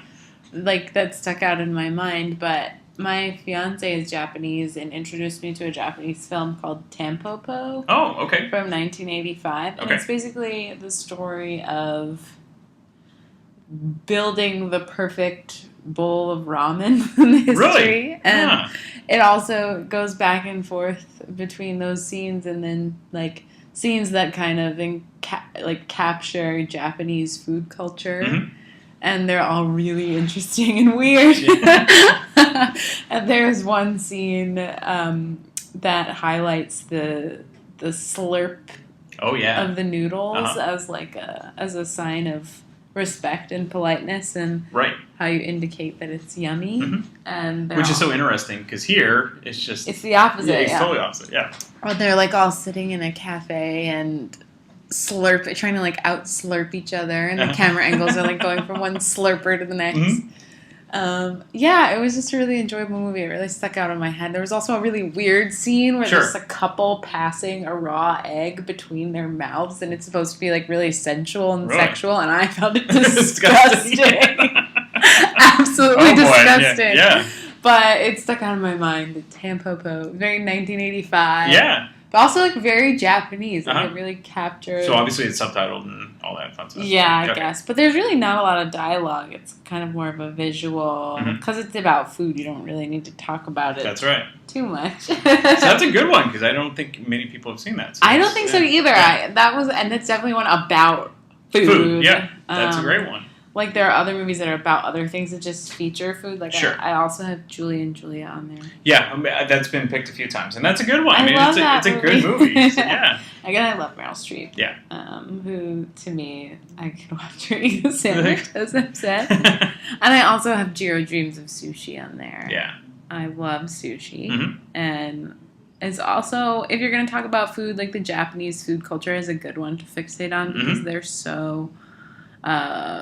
like that stuck out in my mind. But my fiance is Japanese and introduced me to a Japanese film called Tampopo. Oh, okay. From 1985. And it's basically the story of building the perfect bowl of ramen in history. Really? And it also goes back and forth between those scenes and then like scenes that kind of capture Japanese food culture. Mm-hmm. And they're all really interesting and weird. Yeah. And there's one scene that highlights the slurp of the noodles as a sign of respect and politeness and how you indicate that it's yummy. Mm-hmm. And which is so interesting because here it's the opposite. Yeah, it's totally opposite. Yeah. Or they're like all sitting in a cafe and trying to like out slurp each other, and the camera angles are like going from one slurper to the next. Mm-hmm. It was just a really enjoyable movie. It really stuck out in my head. There was also a really weird scene where there's a couple passing a raw egg between their mouths, and it's supposed to be like really sensual and sexual, and I found it disgusting. Absolutely disgusting. Yeah. But it stuck out in my mind. Tampopo, very 1985. Yeah. But also like very Japanese. Like it really captured. So obviously it's subtitled and all that fun stuff. Yeah, I guess. But there's really not a lot of dialogue. It's kind of more of a visual. Because it's about food, you don't really need to talk about it. That's right. Too much. So that's a good one because I don't think many people have seen that. So I don't think so either. Yeah. And it's definitely one about food. Yeah, that's a great one. Like there are other movies that are about other things that just feature food. Like I also have Julie and Julia on there. Yeah, that's been picked a few times, and that's a good one. I love that it's a good movie. So, yeah. Again, I love Meryl Streep. Yeah. Who to me, I can watch her eat a sandwich as I've said. And I also have Jiro Dreams of Sushi on there. Yeah. I love sushi, and it's also, if you're going to talk about food, like the Japanese food culture is a good one to fixate on because they're so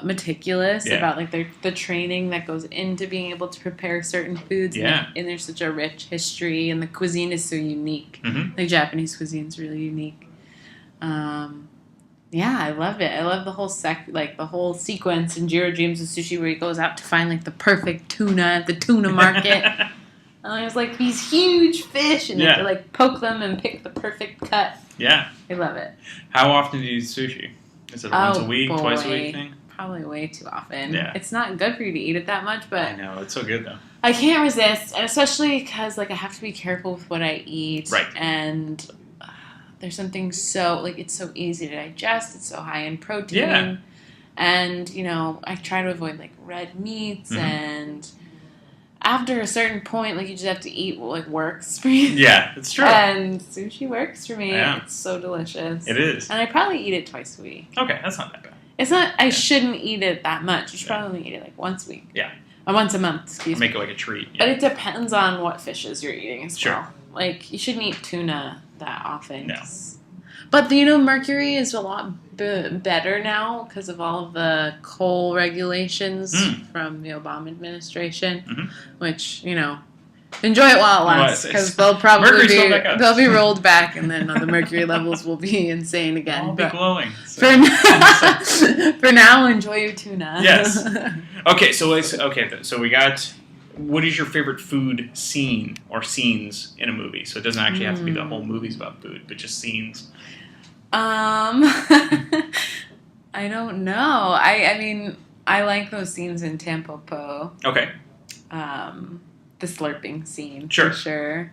meticulous about like the training that goes into being able to prepare certain foods. And there's such a rich history, and the cuisine is so unique. Like Japanese cuisine is really unique. I love it. I love the whole the whole sequence in Jiro Dreams of Sushi where he goes out to find like the perfect tuna at the tuna market. And there's like these huge fish, and they have to like poke them and pick the perfect cut. Yeah. I love it. How often do you eat sushi? Is it a once a week, twice a week thing? Probably way too often. Yeah. It's not good for you to eat it that much, but I know, it's so good though. I can't resist, and especially because like I have to be careful with what I eat. Right. And there's something so like it's so easy to digest. It's so high in protein. Yeah. And I try to avoid like red meats and after a certain point, like, you just have to eat what, like, works for you. Yeah, it's true. And sushi works for me. Yeah. It's so delicious. It is. And I probably eat it twice a week. Okay, that's not that bad. It's not, I shouldn't eat it that much. You should probably eat it, like, once a week. Yeah. Or once a month, excuse me. Make it like a treat. Yeah. But it depends on what fishes you're eating as Sure. well. Like, you shouldn't eat tuna that often. No. But, you know, mercury is a lot better now because of all of the coal regulations from the Obama administration, which, you know, enjoy it while it lasts because they'll probably they'll be rolled back and then the mercury levels will be insane again. I'll be glowing. So. For now, enjoy your tuna. Yes. Okay, so we got. What is your favorite food scene or scenes in a movie? So it doesn't actually have to be the whole movie's about food, but just scenes. I don't know. I mean, I like those scenes in Tampopo. Okay. The slurping scene, Sure. for sure.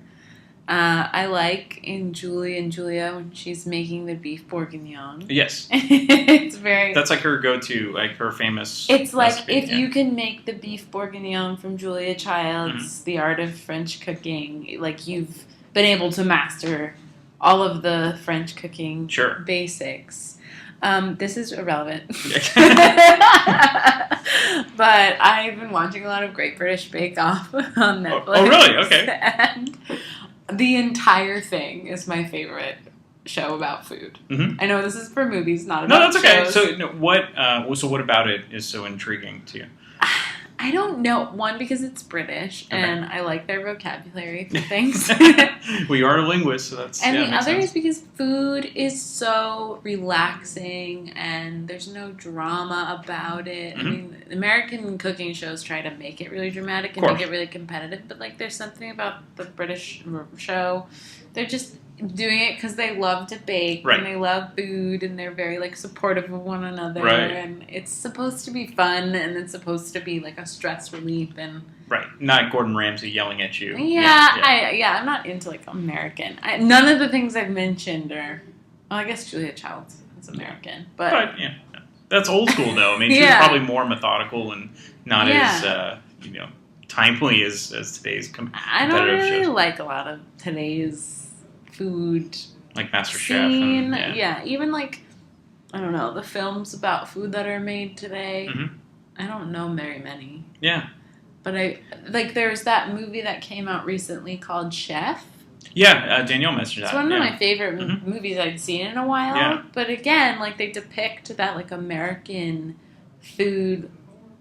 I like in Julie and Julia when she's making the beef bourguignon. Yes. It's very... That's like her go-to, like her famous It's like, recipe, if you can make the beef bourguignon from Julia Child's The Art of French Cooking, like, you've been able to master all of the French cooking basics. This is irrelevant. But I've been watching a lot of Great British Bake Off on Netflix. Oh, really? Okay. And the entire thing is my favorite show about food. Mm-hmm. I know this is for movies, not about No, that's okay. shows. So what about it is so intriguing to you? I don't know. One, because it's British, and I like their vocabulary for things. Well, you are a linguist, so that's... And the makes other sense. is because food is so relaxing, and there's no drama about it. I mean, American cooking shows try to make it really dramatic and make it really competitive, but, like, there's something about the British show. They're just doing it because they love to bake and they love food and they're very, like, supportive of one another, and it's supposed to be fun and it's supposed to be like a stress relief and not Gordon Ramsay yelling at you. I'm not into, like, American. None of the things I've mentioned are, well, I guess Julia Childs is American, but yeah, that's old school though. I mean, she was probably more methodical and not as timely as today's competitive I don't really shows. like a lot of today's food, like MasterChef. scene. And, Even, like, I don't know, the films about food that are made today. I don't know very many. Yeah. But there's that movie that came out recently called Chef. Yeah, Danielle mentioned that. It's one of my favorite movies I'd seen in a while. Yeah. But again, like, they depict that, like, American food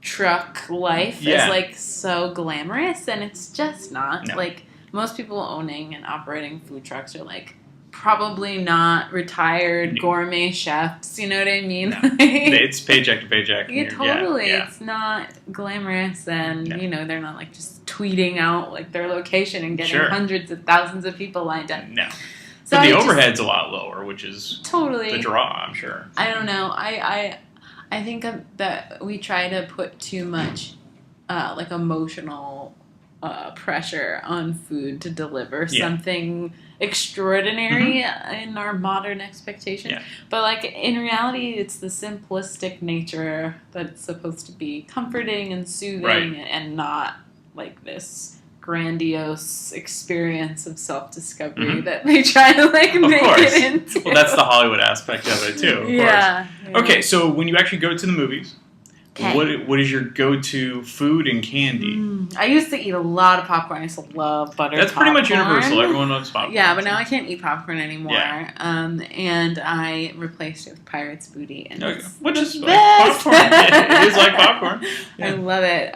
truck life is, like, so glamorous, and it's just not. No. Like, most people owning and operating food trucks are, like, probably not retired gourmet chefs. You know what I mean? No. It's paycheck to paycheck. Yeah, totally. It's not glamorous, and you know, they're not, like, just tweeting out, like, their location and getting hundreds of thousands of people lined up. No. So But the overhead's a lot lower, which is totally the draw, I'm sure. I don't know. I think that we try to put too much like, emotional pressure on food to deliver something extraordinary in our modern expectation. But, like, in reality, it's the simplistic nature that it's supposed to be comforting and soothing and not, like, this grandiose experience of self-discovery that they try to, like, make it into. Well, that's the Hollywood aspect of it too, of course. Okay, so when you actually go to the movies, what is your go-to food and candy? I used to eat a lot of popcorn. I used to love buttered That's popcorn. pretty much universal. Everyone loves popcorn. Yeah, but now I can't eat popcorn anymore. Yeah. And I replaced it with Pirate's Booty. And which is like popcorn. It is like popcorn. I love it.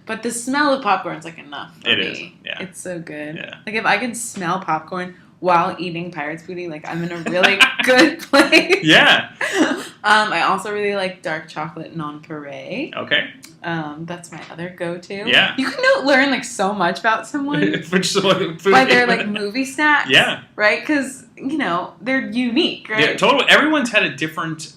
But the smell of popcorn is, like, enough for me. It is, yeah. It's so good. Yeah. Like, if I can smell popcorn while eating Pirate's Booty, like, I'm in a really good place. Yeah. I also really like dark chocolate nonpareil. Okay. That's my other go-to. Yeah. You can learn, like, so much about someone by their, like, movie snacks. Yeah. Right? Because, you know, they're unique, right? Yeah, totally. Everyone's had a different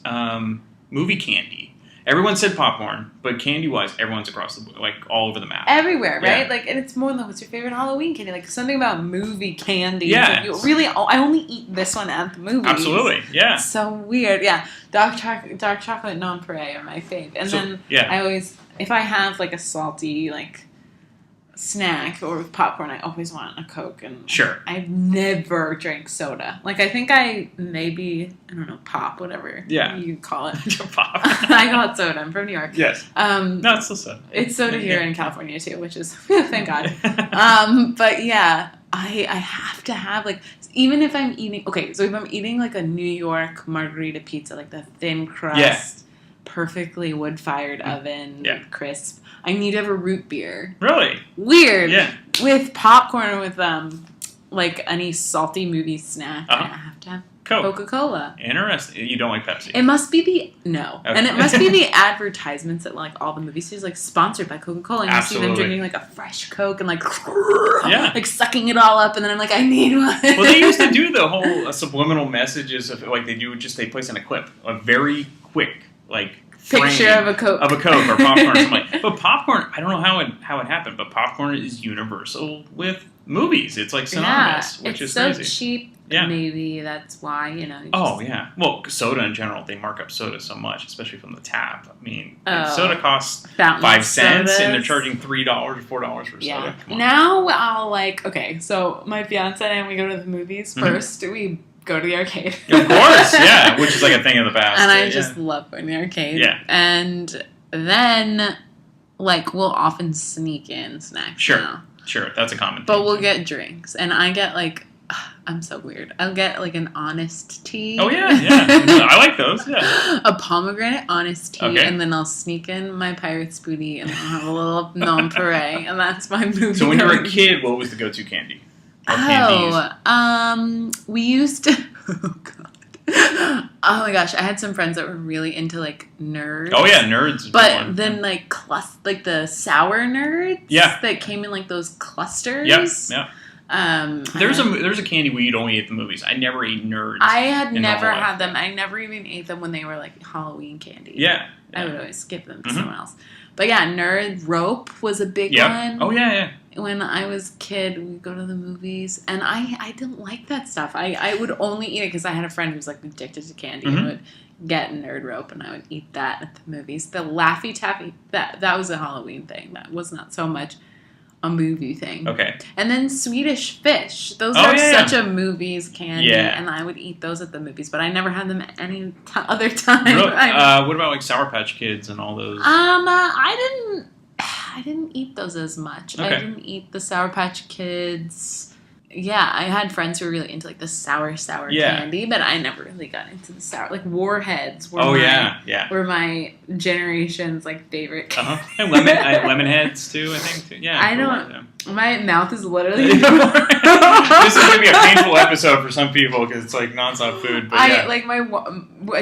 movie candy. Everyone said popcorn, but candy-wise, everyone's across the like all over the map. Everywhere, right? Yeah. Like, and it's more than what's your favorite Halloween candy? Like, something about movie candy. Yeah. Like, you really, I only eat this one at the movies. Absolutely, yeah. It's so weird. Yeah, dark chocolate nonpareil are my fave. And then I always, if I have, like, a salty, like, snack or with popcorn, I always want a Coke, and Sure. I've never drank soda. Like, I think I don't know, pop, whatever you call it. Pop. I call it soda. I'm from New York. Yes. No, it's still soda. It's soda here in California too, which is thank God. But yeah, I have to have, like, even if I'm eating, okay, so if I'm eating like a New York margarita pizza, like the thin crust, perfectly wood-fired oven, crisp, I need to have a root beer. Really? Weird. Yeah. With popcorn, with like any salty movie snack, I have to have Coca-Cola. Interesting. You don't like Pepsi? It must be no. Okay. And it must be the advertisements at like all the movie theaters, like sponsored by Coca-Cola, and you see them drinking like a fresh Coke and like like sucking it all up, and then I'm like, I need one. Well, they used to do the whole subliminal messages of like they place in a clip, a very quick like picture of a Coke or popcorn or something like. But popcorn, I don't know how it happened, but popcorn is universal with movies. It's like synonymous, which is so crazy. Cheap. Yeah. Maybe that's why, you know. Oh, yeah. Well, soda in general, they mark up soda so much, especially from the tap. I mean, soda costs 5 cents, and they're charging $3 or $4 for soda. Come on. Now I'll like, okay, so my fiance and we go to the movies. First, we go to the arcade. Of course, yeah, which is like a thing of the past. And I just love going to the arcade. Yeah. And then, like, we'll often sneak in snacks. Sure, that's a common thing. But we'll get drinks, and I get like, I'm so weird. I'll get like an Honest tea. Oh yeah. I like those. Yeah. A pomegranate Honest tea, okay. And then I'll sneak in my Pirate's Booty, and I'll have a little nonpareil, and that's my movie. So when you were a kid, what was the go-to candy? We used to. Oh god. Oh my gosh, I had some friends that were really into like nerds. Oh yeah, nerds. But then like like the sour nerds. Yeah. That came in like those clusters. Yep. There's a candy we eat only at the movies. I never ate nerds. I had never had them. I never even ate them when they were like Halloween candy. Yeah. I would always give them to someone else. But yeah, nerd rope was a big one. Oh yeah. When I was a kid, we'd go to the movies, and I didn't like that stuff. I would only eat it because I had a friend who was like addicted to candy and would get nerd rope, and I would eat that at the movies. The Laffy Taffy, that was a Halloween thing. That was not so much a movie thing. Okay. And then Swedish Fish. Those are such a movies candy, and I would eat those at the movies, but I never had them at any other time. Really? What about like Sour Patch Kids and all those? I didn't eat those as much. Okay. I didn't eat the Sour Patch Kids. Yeah, I had friends who were really into like the sour candy, but I never really got into the sour. Like Warheads were were my generation's like favorite. And lemon heads too, I think. Too. Yeah. I don't. My mouth is literally. This is gonna be a painful episode for some people because it's like nonstop food. But I like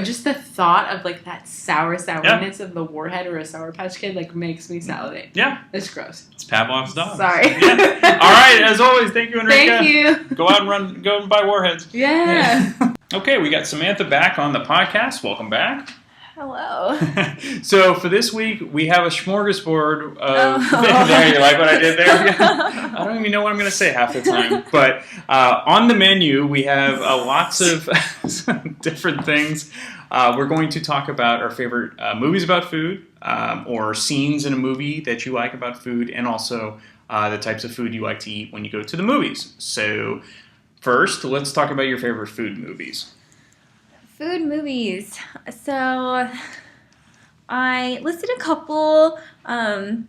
just the thought of like that sourness of the Warhead or a Sour Patch Kid like makes me salivate. Yeah, it's gross. It's Pavlov's dog. Sorry. Yeah. All right, as always, thank you, Enrica. Thank you. Go out and go and buy Warheads. Yeah. Okay, we got Samantha back on the podcast. Welcome back. Hello. So for this week, we have a smorgasbord of... There, you like what I did there? I don't even know what I'm going to say half the time. But on the menu, we have lots of different things. We're going to talk about our favorite movies about food, or scenes in a movie that you like about food, and also the types of food you like to eat when you go to the movies. So first, let's talk about your favorite food movies. Food movies. So I listed a couple, and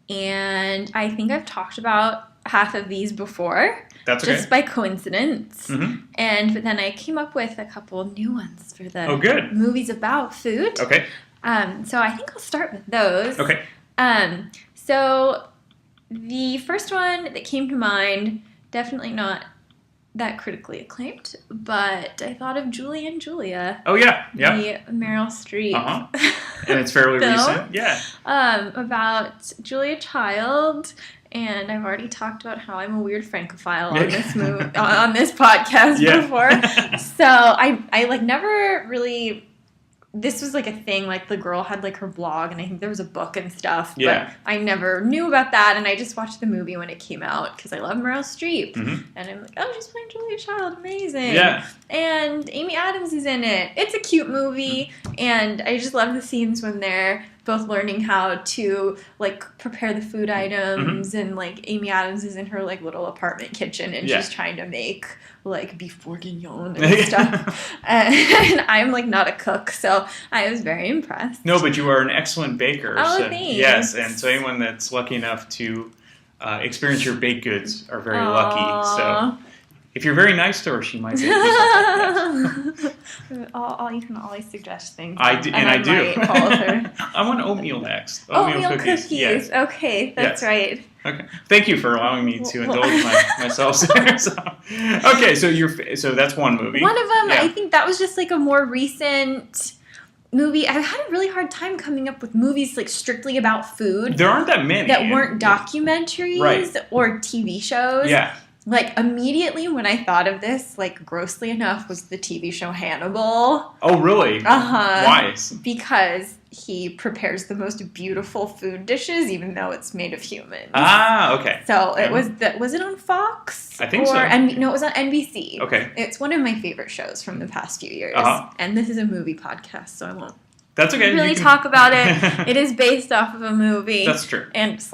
I think I've talked about half of these before. That's okay. Just by coincidence. Mm-hmm. But then I came up with a couple new ones for the movies about food. Okay. So I think I'll start with those. Okay. So the first one that came to mind, definitely not that critically acclaimed, but I thought of Julie and Julia. Oh yeah, yeah. The Meryl Streep. And it's fairly film, recent, yeah. About Julia Child, and I've already talked about how I'm a weird Francophile on this on this podcast before. So I like never really. This was like a thing, like the girl had like her blog, and I think there was a book and stuff, but I never knew about that, and I just watched the movie when it came out because I love Meryl Streep, and I'm like, oh, she's playing Julia Child, amazing, and Amy Adams is in it. It's a cute movie, and I just love the scenes when they're both learning how to like prepare the food items, and like Amy Adams is in her like little apartment kitchen, and she's trying to make like beef bourguignon and stuff. And I'm like not a cook, so I was very impressed. No, but you are an excellent baker. Oh, so, thanks. Yes, and so anyone that's lucky enough to experience your baked goods are very lucky. So if you're very nice to her, she might make you something. You can always suggest things. I do. I want oatmeal next. Oatmeal cookies. Yes. Okay, that's right. Okay. Thank you for allowing me to indulge myself. So that's one movie. One of them, I think that was just like a more recent movie. I had a really hard time coming up with movies like strictly about food. There aren't that many that weren't documentaries or TV shows. Yeah. Like, immediately when I thought of this, like, grossly enough, was the TV show Hannibal. Oh, really? Uh-huh. Why? Because he prepares the most beautiful food dishes, even though it's made of humans. Ah, okay. So it was it on Fox? I think so. No, it was on NBC. Okay. It's one of my favorite shows from the past few years. Uh-huh. And this is a movie podcast, so I won't That's okay. really talk about it. It is based off of a movie. That's true. And /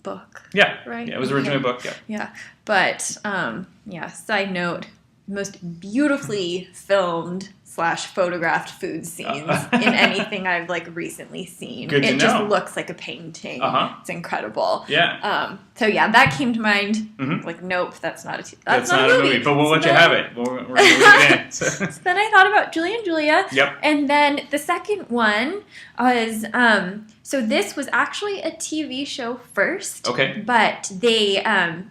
book. Yeah. Right? Yeah, it was originally a book, Yeah. But, side note, most beautifully filmed / photographed food scenes in anything I've, like, recently seen. Good to It just know. looks like a painting. Uh-huh. It's incredible. Yeah. That came to mind. Mm-hmm. Like, nope, that's not a that's not a movie. But we'll let you have it. We're going to leave it in. So then I thought about Julie and Julia. Yep. And then the second one was, so this was actually a TV show first. Okay. But they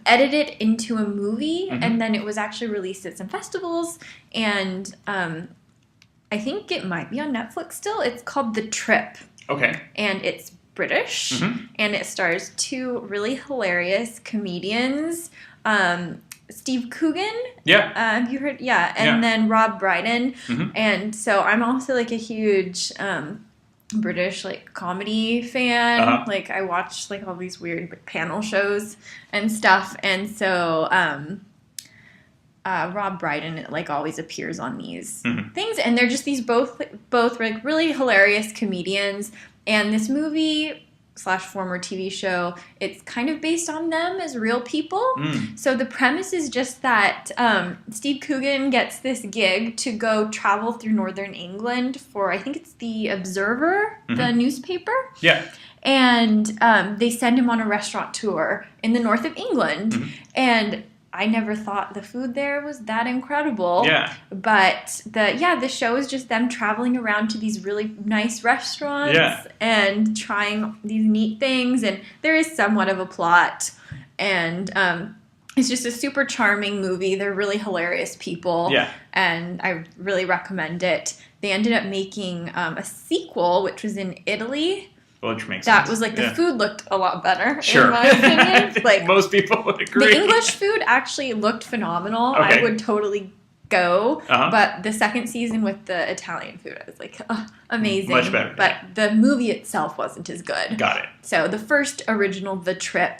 edited it into a movie, and then it was actually released at some festivals, and I think it might be on Netflix still. It's called The Trip. Okay. And it's British, and it stars two really hilarious comedians, Steve Coogan. Yeah. Have you heard? Yeah. And then Rob Brydon. And so I'm also like a huge British like comedy fan. Like I watch like all these weird panel shows and stuff. And so Rob Brydon like always appears on these things, and they're just these both like really hilarious comedians. And this movie / former TV show, it's kind of based on them as real people. So the premise is just that Steve Coogan gets this gig to go travel through northern England for, I think it's the Observer, the newspaper. Yeah. And they send him on a restaurant tour in the north of England. And I never thought the food there was that incredible. Yeah. But the show is just them traveling around to these really nice restaurants and trying these neat things. And there is somewhat of a plot. And it's just a super charming movie. They're really hilarious people. Yeah. And I really recommend it. They ended up making a sequel, which was in Italy. Which makes that sense. Was like the food looked a lot better, sure. in my opinion. Like most people would agree. The English food actually looked phenomenal. Okay. I would totally go. Uh-huh. But the second season with the Italian food, I was like, amazing. Much better. But the movie itself wasn't as good. Got it. So the first original, The Trip,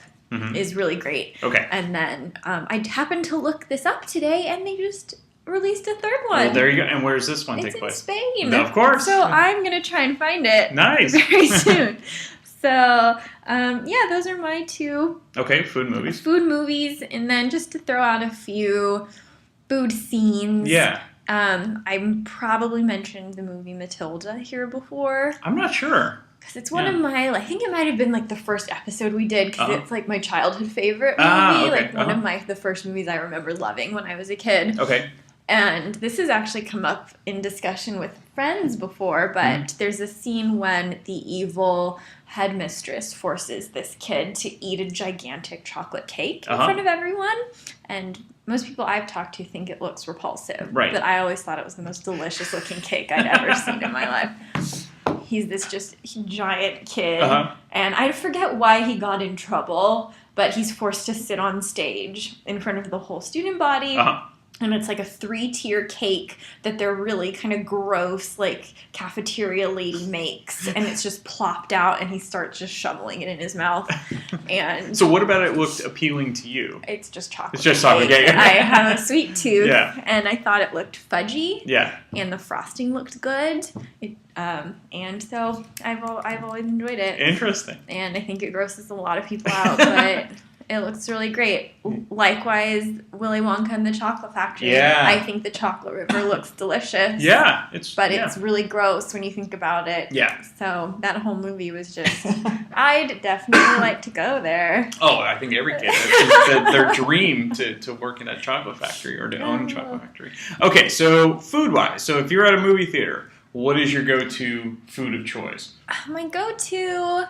is really great. Okay. And then I happened to look this up today, and they just released a third one. Well, there you go. And where does this one it's take place? It's in Spain. No, of course. So I'm going to try and find it. Nice. Very soon. So, those are my two. Okay, food movies. Food movies. And then just to throw out a few food scenes. Yeah. I probably mentioned the movie Matilda here before. I'm not sure. Because it's one of my, I think it might have been like the first episode we did, because it's like my childhood favorite movie. Okay. Like one of the first movies I remember loving when I was a kid. Okay. And this has actually come up in discussion with friends before, but there's a scene when the evil headmistress forces this kid to eat a gigantic chocolate cake in front of everyone. And most people I've talked to think it looks repulsive. Right. But I always thought it was the most delicious looking cake I'd ever seen in my life. He's this just giant kid. And I forget why he got in trouble, but he's forced to sit on stage in front of the whole student body. And it's like a 3-tier cake that they're really kind of gross, like cafeteria lady makes, and it's just plopped out, and he starts just shoveling it in his mouth. And so, what about it looked appealing to you? It's just chocolate. It's just chocolate cake. I have a sweet tooth, Yeah. and I thought it looked fudgy. Yeah. And the frosting looked good. And so I've always enjoyed it. Interesting. And I think it grosses a lot of people out, but it looks really great. Likewise, Willy Wonka and the Chocolate Factory. Yeah. I think the Chocolate River looks delicious. Yeah. It's really gross when you think about it. Yeah. So that whole movie was just, I'd definitely like to go there. Oh, I think every kid, it's their dream to work in a chocolate factory or to own a chocolate factory. Okay, so food-wise, so if you're at a movie theater, what is your go-to food of choice? My go-to,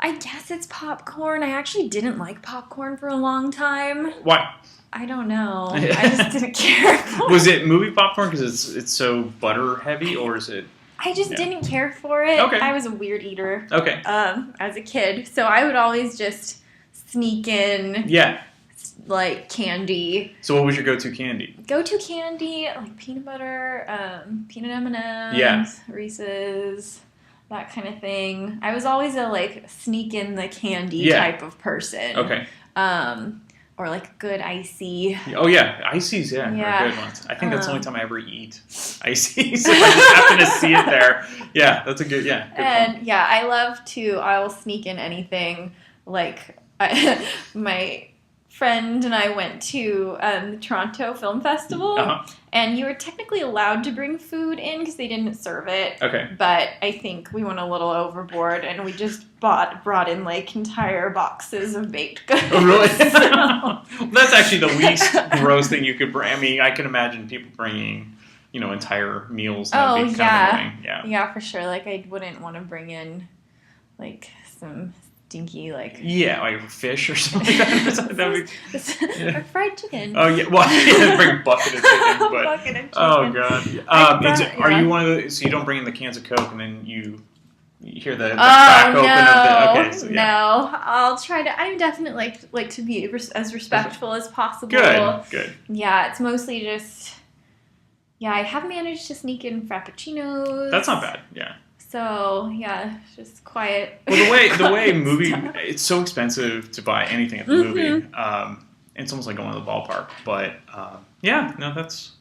I guess it's popcorn. I actually didn't like popcorn for a long time. Why? I don't know. I just didn't care for it. Was it movie popcorn because it's so butter heavy, or is it? I just didn't care for it. Okay. I was a weird eater. Okay. As a kid, so I would always just sneak in. Yeah. Like candy. So what was your go-to candy? Go-to candy, like peanut butter, peanut M&Ms, Yeah. Reese's, that kind of thing. I was always a like sneak in the candy type of person. Okay. Or like good icy. Oh yeah, ices. Yeah, Yeah. are good ones. I think that's the only time I ever eat ices. If I just happen to see it there. Yeah, that's a good. Yeah. Good And point. yeah, I love to. I will sneak in anything. Like my friend and I went to the Toronto Film Festival, and you were technically allowed to bring food in because they didn't serve it. Okay. But I think we went a little overboard, and we just brought in like entire boxes of baked goods. Oh really? Well, that's actually the least gross thing you could bring. I mean, I can imagine people bringing, entire meals. That would be kind of annoying. Yeah. Yeah, for sure. Like I wouldn't want to bring in like some stinky like fish or something like that. or fried chicken. Oh yeah, well, bring a bucket of chicken, but Bucket of chicken. oh god. Are you one of those? So you don't bring in the cans of Coke, and then you hear the crack open of the. Okay, so, no, I'll try to. I'm definitely like to be as respectful as possible. Good. Yeah, it's mostly just. Yeah, I have managed to sneak in frappuccinos. That's not bad. Yeah. So yeah, just quiet. Well, the way movie, it's so expensive to buy anything at the movie. It's almost like going to the ballpark. But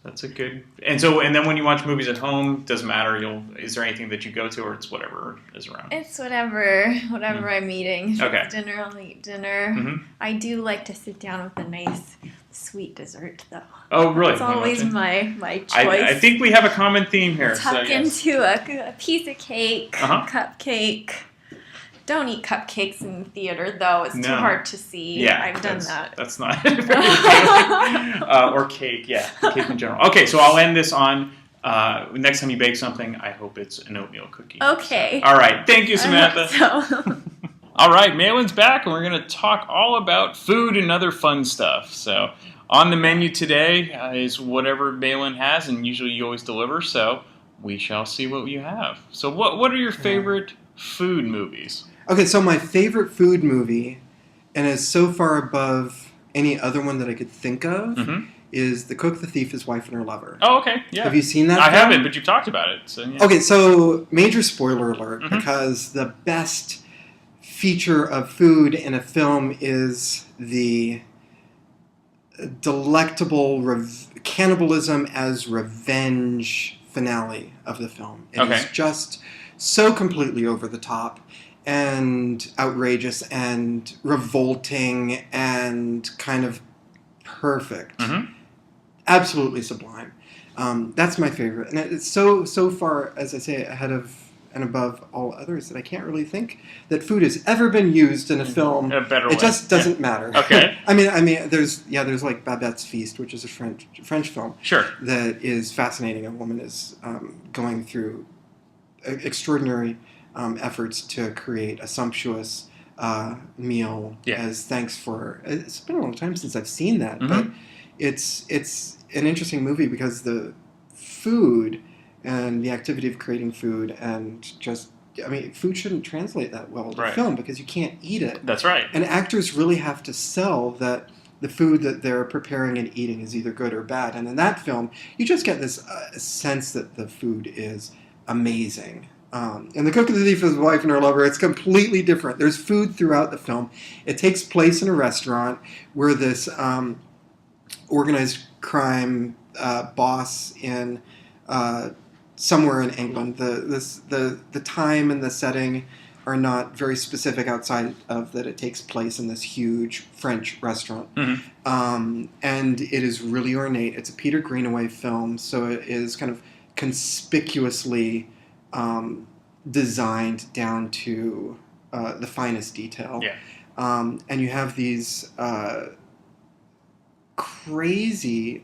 that's a good. And then when you watch movies at home, doesn't matter. Is there anything that you go to, or it's whatever is around? It's whatever I'm eating. If Okay. it's dinner, I'll eat dinner. Mhm. I do like to sit down with a nice sweet dessert, though. Oh, really? It's always my choice. I think we have a common theme here. Tuck into a piece of cake, cupcake. Don't eat cupcakes in the theater, though. It's too hard to see. Yeah, I've done that. That's not or cake. Yeah, cake in general. Okay, so I'll end this on next time you bake something, I hope it's an oatmeal cookie. Okay. So, all right. Thank you, Samantha. So. All right, Malin's back, and we're going to talk all about food and other fun stuff. So on the menu today is whatever Malin has, and usually you always deliver, so we shall see what you have. So what are your favorite food movies? Okay, so my favorite food movie, and is so far above any other one that I could think of, is The Cook, the Thief, His Wife, and Her Lover. Oh, okay, yeah. Have you seen that I film? haven't, but you've talked about it. So, yeah. Okay, so major spoiler alert, because the best feature of food in a film is the delectable cannibalism as revenge finale of the film. It is just so completely over the top and outrageous and revolting and kind of perfect. Absolutely sublime. That's my favorite. And it's so far, as I say, ahead of and above all others that I can't really think that food has ever been used in a film. A better way. It just doesn't matter. Okay. I mean, there's like Babette's Feast, which is a French film. Sure. That is fascinating. A woman is going through extraordinary efforts to create a sumptuous meal as thanks for. It's been a long time since I've seen that, but it's an interesting movie because the food and the activity of creating food and just, I mean, food shouldn't translate that well to film because you can't eat it. That's right. And actors really have to sell that the food that they're preparing and eating is either good or bad. And in that film, you just get this sense that the food is amazing. And The Cook, the Thief, His Wife, and Her Lover, it's completely different. There's food throughout the film. It takes place in a restaurant where this organized crime boss in somewhere in England. The time and the setting are not very specific outside of that it takes place in this huge French restaurant. And it is really ornate. It's a Peter Greenaway film, so it is kind of conspicuously designed down to the finest detail. And you have these crazy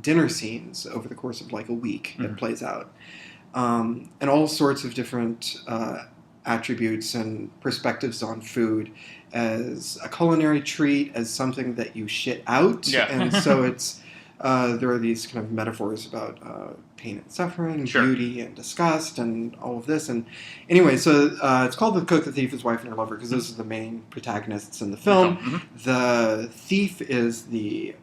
dinner scenes over the course of like a week that plays out. And all sorts of different attributes and perspectives on food as a culinary treat, as something that you shit out. And so it's there are these kind of metaphors about pain and suffering, beauty and disgust, and all of this. And anyway, so it's called The Cook, the Thief, His Wife, and Her Lover, because those are the main protagonists in the film. The thief is the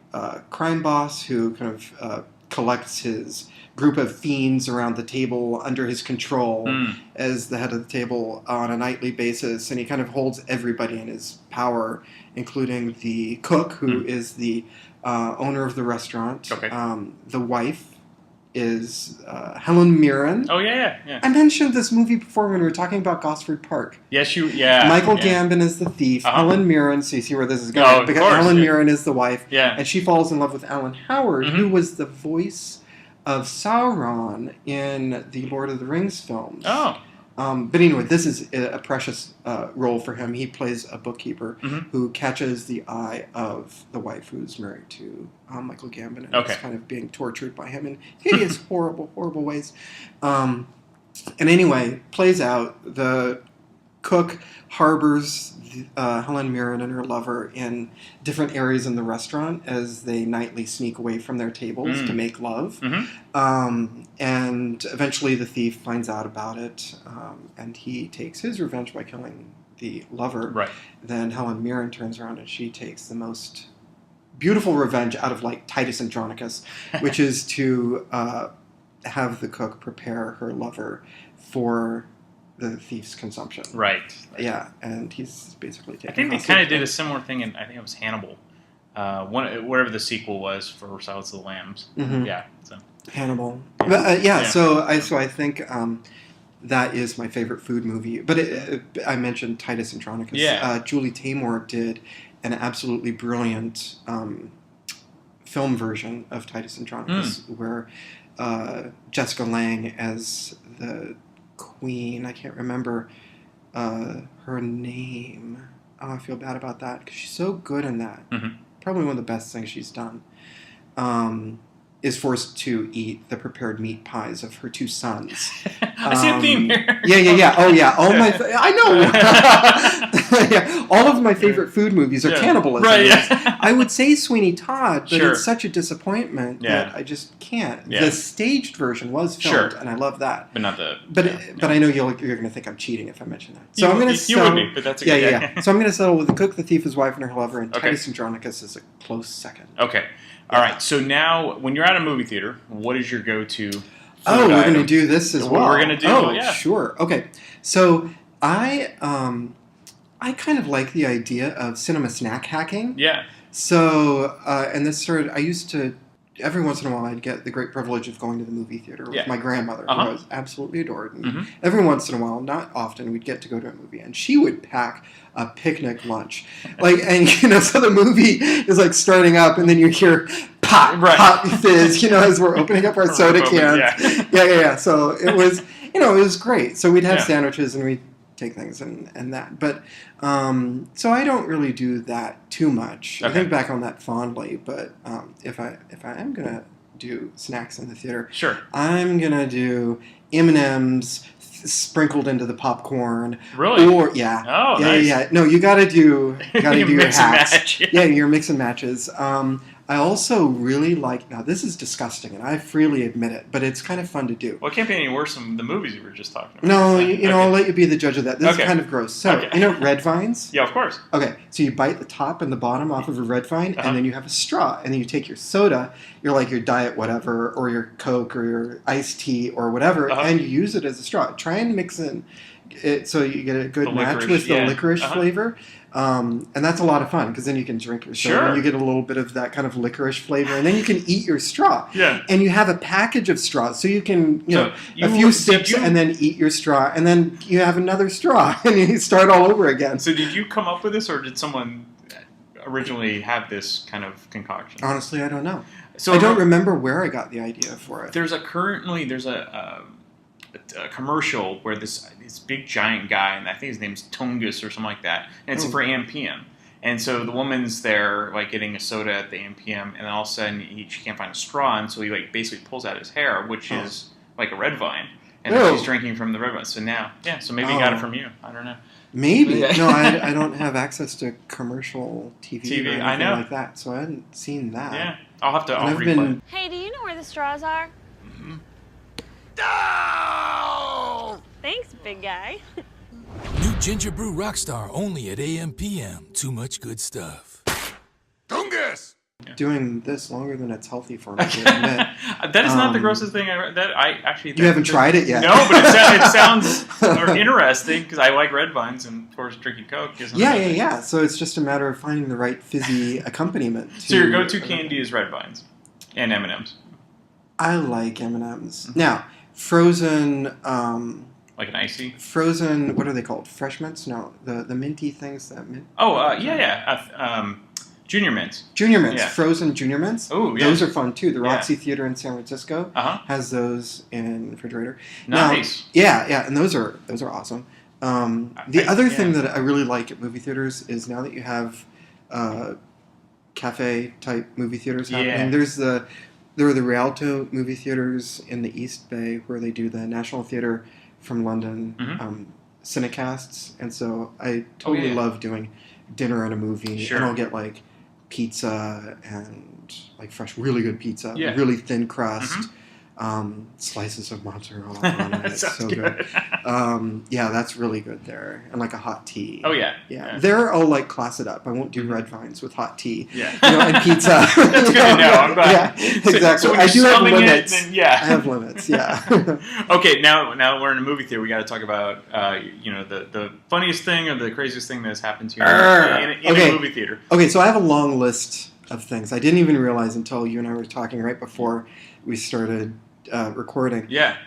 crime boss who kind of collects his group of fiends around the table under his control as the head of the table on a nightly basis, and he kind of holds everybody in his power, including the cook, who is the owner of the restaurant. The wife is Helen Mirren. I mentioned this movie before when we were talking about Gosford Park. Michael Gambon is the thief. Helen Mirren, so you see where this is going. Because Helen Mirren is the wife, and she falls in love with Alan Howard, who was the voice of Sauron in the Lord of the Rings films. But anyway, this is a precious role for him. He plays a bookkeeper who catches the eye of the wife who's married to Michael Gambon and is kind of being tortured by him in hideous, horrible ways. And anyway, plays out. The cook harbors Helen Mirren and her lover in different areas in the restaurant as they nightly sneak away from their tables to make love. And eventually the thief finds out about it, and he takes his revenge by killing the lover. Then Helen Mirren turns around and she takes the most beautiful revenge out of like Titus Andronicus, which is to have the cook prepare her lover for the thief's consumption. And he's basically taking. I think they kind of did a similar thing in, I think it was Hannibal, whatever the sequel was for Silence of the Lambs. Hannibal. But, so I think that is my favorite food movie. But I mentioned Titus Andronicus. Julie Taymor did an absolutely brilliant film version of Titus Andronicus where Jessica Lange as the Queen, I can't remember her name. I feel bad about that because she's so good in that. Probably one of the best things she's done. Is forced to eat the prepared meat pies of her two sons. I see a theme here. All my I know. All of my favorite food movies are cannibalism. I would say Sweeney Todd, but it's such a disappointment that I just can't. The staged version was filmed, and I love that. But not the. But I know you're going to think I'm cheating if I mention that. So I'm going to. You would be, but that's okay. So I'm going to settle with The Cook, the Thief, His Wife, and Her Lover, and Titus Andronicus is a close second. All right, so now when you're at a movie theater, what is your go-to food we're item? going to do this as well. We're going to do sure. Okay. So I kind of like the idea of cinema snack hacking. So, and this I used to, every once in a while I'd get the great privilege of going to the movie theater with my grandmother, who I was absolutely adored. And every once in a while, not often, we'd get to go to a movie, and she would pack a picnic lunch. So the movie is like starting up, and then you hear pop fizz, as we're opening up our soda cans. So it was, it was great. So we'd have sandwiches and we'd take things and that. But so I don't really do that too much. I think back on that fondly, but if I am gonna do snacks in the theater, I'm gonna do M&Ms sprinkled into the popcorn. Really? Or nice. No, you gotta do your mix hacks. And match. Your mix and matches. I also really like, now this is disgusting, and I freely admit it, but it's kind of fun to do. Well, it can't be any worse than the movies you were just talking about. No, I'll let you be the judge of that. This is kind of gross. So, you know red vines? Yeah, of course. Okay, so you bite the top and the bottom off of a red vine, and then you have a straw, and then you take your soda, your diet whatever, or your Coke, or your iced tea, or whatever, and you use it as a straw. Try and mix in it so you get a good match with the licorice flavor. And that's a lot of fun because then you can drink your soda and you get a little bit of that kind of licorice flavor, and then you can eat your straw. Yeah. And you have a package of straws, so you can a few sips and then eat your straw, and then you have another straw, and you start all over again. So did you come up with this, or did someone originally have this kind of concoction? Honestly, I don't know. So I don't remember where I got the idea for it. There's a commercial where this big giant guy, and I think his name's Tungus or something like that, and it's for AMPM. And so the woman's there, getting a soda at the AMPM, and then all of a sudden she can't find a straw, and so he basically pulls out his hair, which is like a red vine, and then she's drinking from the red vine. So now, so maybe he got it from you. I don't know. Maybe. No, I don't have access to commercial TV or anything I know. like that, so I hadn't seen that. Yeah, I'll replay it. Hey, do you know where the straws are? Mm-hmm. Thanks, big guy. New Ginger Brew Rockstar only at AM/PM. Too much good stuff. Tungus! Doing this longer than it's healthy for me to admit. That is not the grossest thing I actually. You haven't tried it yet? No, but it sounds interesting because I like red vines and, of course, drinking Coke. Yeah. So it's just a matter of finding the right fizzy accompaniment. So your go-to candy is red vines and M&Ms. I like M&Ms. Now, frozen... like an icy? Frozen, what are they called? Fresh mints? No, the minty things that mint. Junior mints. Junior mints, frozen junior mints. Oh, yeah. Those are fun too. The Roxy Theater in San Francisco has those in the refrigerator. Nice. Now, and those are awesome. The other thing that I really like at movie theaters is now that you have cafe type movie theaters happening. There are the Rialto movie theaters in the East Bay where they do the National Theatre from London cinecasts, and so I totally love doing dinner at a movie, and I'll get pizza and fresh, really good pizza, really thin crust, slices of mozzarella on it. It's so good. That's really good there, and a hot tea. Oh yeah. There I'll class it up. I won't do red vines with hot tea. Yeah. And pizza. That's good to know. I'm glad. Yeah, exactly. So I do have limits. I have limits. Yeah. Okay, now we're in a movie theater. We got to talk about the funniest thing or the craziest thing that's happened to you in a movie theater. Okay, so I have a long list of things. I didn't even realize until you and I were talking right before we started recording. Yeah.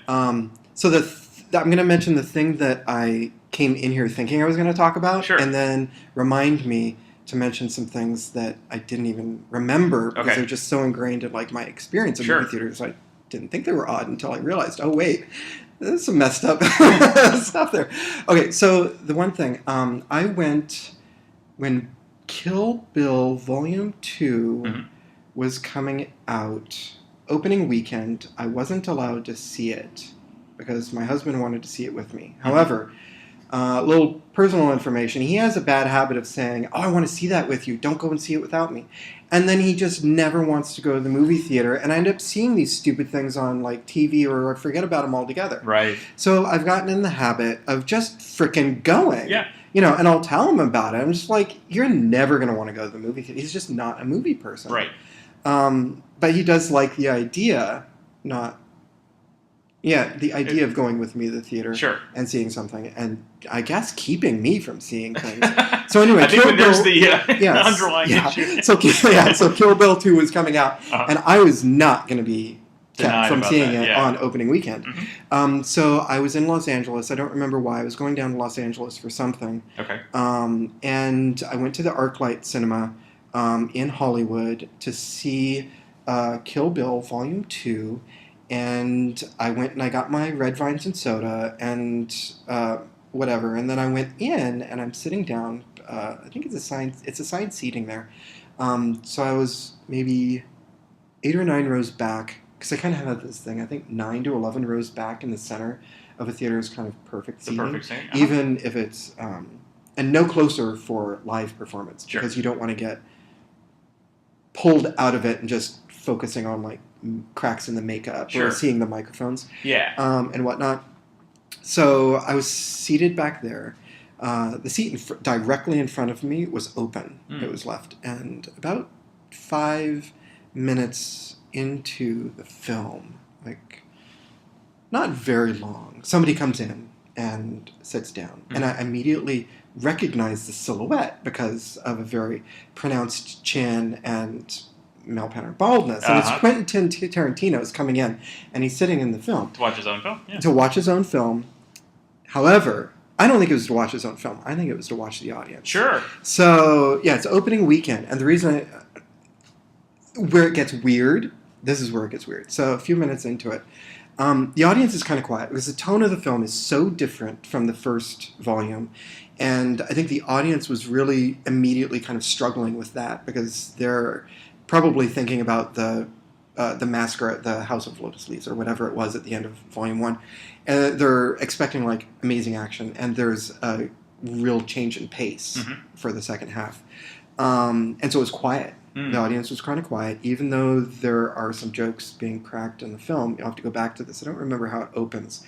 So I'm going to mention the thing that I came in here thinking I was going to talk about, and then remind me to mention some things that I didn't even remember because they're just so ingrained in my experience in movie theaters. I didn't think they were odd until I realized, oh wait, there's some messed up stuff there. Okay, so the one thing, I went when Kill Bill Volume 2 was coming out. Opening weekend, I wasn't allowed to see it because my husband wanted to see it with me. However, little personal information, he has a bad habit of saying, oh, I want to see that with you. Don't go and see it without me. And then he just never wants to go to the movie theater, and I end up seeing these stupid things on TV or I forget about them altogether. Right. So I've gotten in the habit of just frickin' going. Yeah. And I'll tell him about it. I'm just you're never going to want to go to the movie theater. He's just not a movie person. Right. But he does like the idea, the idea of going with me to the theater and seeing something, and I guess keeping me from seeing things. So anyway, I think there's the underlying issue. So Kill Bill 2 was coming out, and I was not going to be kept from seeing it on opening weekend. So I was in Los Angeles. I don't remember why. I was going down to Los Angeles for something. Okay. And I went to the ArcLight Cinema in Hollywood to see Kill Bill Volume 2, and I went and I got my red vines and soda and whatever, and then I went in and I'm sitting down. I think it's assigned seating there. So I was maybe 8 or 9 rows back, because I kind of have this thing. I think 9 to 11 rows back in the center of a theater is kind of perfect seating. Perfect seating. Even if it's and no closer for live performance, because you don't want to get pulled out of it and just focusing on like cracks in the makeup Sure. or seeing the microphones, and whatnot. So I was seated back there. The seat directly in front of me was open. It was left, and about 5 minutes into the film, like not very long, somebody comes in and sits down, and I immediately recognize the silhouette because of a very pronounced chin and male pattern baldness. And it's Quentin Tarantino is coming in, and he's sitting in the film. To watch his own film? Yeah. To watch his own film. However, I don't think it was to watch his own film. I think it was to watch the audience. Sure. So, yeah, it's opening weekend. And the reason where it gets weird, this is where it gets weird. So a few minutes into it, the audience is kind of quiet because the tone of the film is so different from the first volume. And I think the audience was really immediately kind of struggling with that because they're probably thinking about the massacre at the House of Lotus Leaves or whatever it was at the end of Volume 1. And they're expecting like amazing action, and there's a real change in pace for the second half. And so it was quiet. The audience was kind of quiet, even though there are some jokes being cracked in the film. You'll have to go back to this. I don't remember how it opens.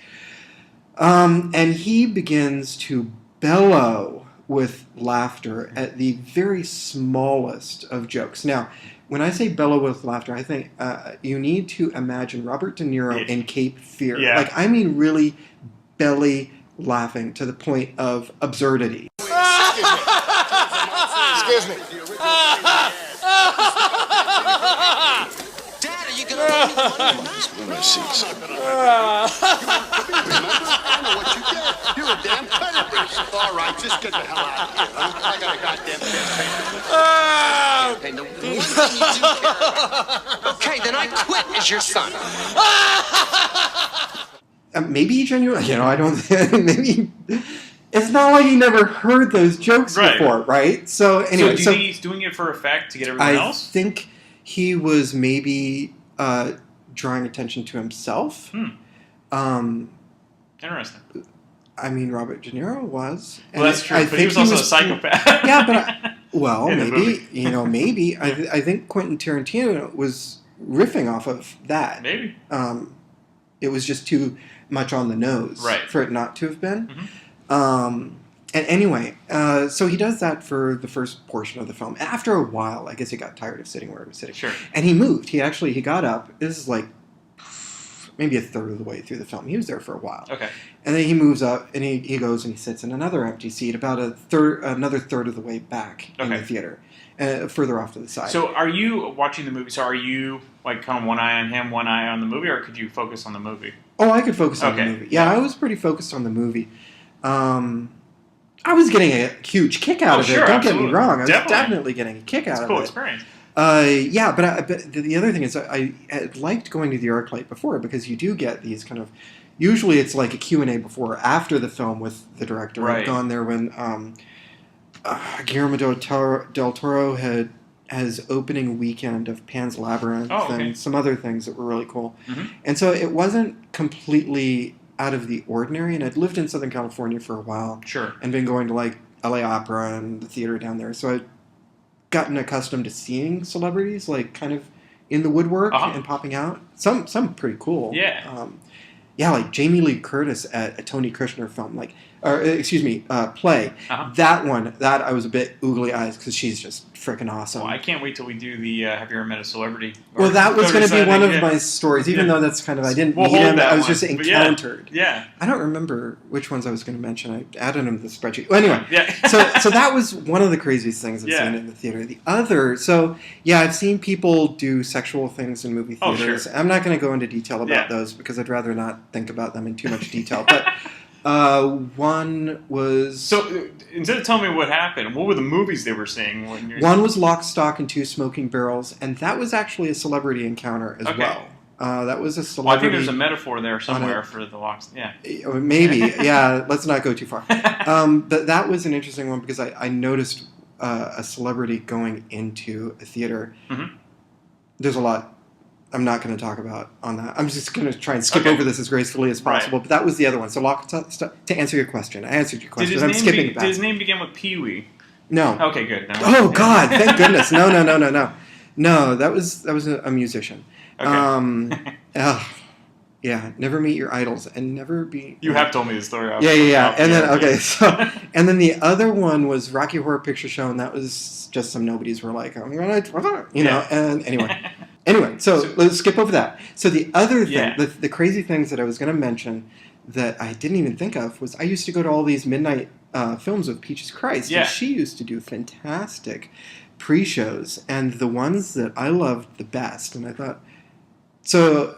And he begins to bellow with laughter at the very smallest of jokes. Now, when I say bellow with laughter, I think you need to imagine Robert De Niro in Cape Fear. Yeah. Like, I mean really belly laughing to the point of absurdity. Excuse me. Dad, are you going to let me run these window seats? Remember, I know what you did. You're a damn predator. All right, just get the hell out of here. I got a goddamn campaign. The one thing you do care about. Okay, then I quit as your son. Maybe he genuinely, I don't, maybe, it's not like he never heard those jokes before, right? So anyway. So do you think he's doing it for effect to get everyone else? I think he was maybe drawing attention to himself. Interesting. I mean, Robert De Niro was. Well, that's true, but he was also a psychopath. Yeah, but, maybe, movie. maybe. I think Quentin Tarantino was riffing off of that. Maybe. It was just too much on the nose for it not to have been. And anyway, so he does that for the first portion of the film. After a while, I guess he got tired of sitting where he was sitting. Sure. And he moved. He got up. This is like maybe a third of the way through the film. He was there for a while. Okay. And then he moves up and he goes and he sits in another empty seat about another third of the way back in the theater, further off to the side. So are you watching the movie? So are you like kind of one eye on him, one eye on the movie, or could you focus on the movie? Oh, I could focus on the movie. Yeah, I was pretty focused on the movie. I was getting a huge kick out of it. Don't get me wrong. I was definitely getting a kick out of it. It's a cool experience. Yeah, but the other thing is I had liked going to the ArcLight before because you do get these kind of... Usually it's like a Q&A before or after the film with the director. Right. I've gone there when Guillermo del Toro had his opening weekend of Pan's Labyrinth and some other things that were really cool. And so it wasn't completely out of the ordinary, and I'd lived in Southern California for a while. Sure. And been going to like LA Opera and the theater down there. So I'd gotten accustomed to seeing celebrities like kind of in the woodwork and popping out. Some pretty cool. Yeah. Yeah, like Jamie Lee Curtis at a Tony Kushner film, play. That one, I was a bit oogly eyes because she's just freaking awesome. Well, I can't wait till we do the Have You Ever Met a Celebrity? Well, that was going to be one of my stories, even though that's kind of, I didn't meet him, I was just encountered. Yeah. I don't remember which ones I was going to mention. I added them to the spreadsheet. Well, anyway, so that was one of the craziest things I've seen in the theater. The other, I've seen people do sexual things in movie theaters. Sure. I'm not going to go into detail about those because I'd rather not think about them in too much detail. But one was... So, instead of telling me what happened, what were the movies they were seeing? One was Lock, Stock, and Two Smoking Barrels, and that was actually a celebrity encounter as well. That was a celebrity... Well, I think there's a metaphor there somewhere for the locks. Yeah. Maybe. Yeah, let's not go too far. But that was an interesting one because I noticed a celebrity going into a theater. There's a lot I'm not going to talk about on that. I'm just going to try and skip over this as gracefully as possible. But that was the other one. So to answer your question, I answered your question. I'm skipping back. Did his name begin with Pee-wee? No. Okay, good. No. Oh, God. Thank goodness. No. No, that was a musician. Okay. Yeah, never meet your idols and never be. You have told me the story. Yeah. And then the other one was Rocky Horror Picture Show, and that was just some nobodies were like, I'm gonna, And anyway, so let's skip over that. So the other thing, the crazy things that I was gonna mention that I didn't even think of was I used to go to all these midnight films with Peaches Christ, and she used to do fantastic pre-shows, and the ones that I loved the best, and I thought, so.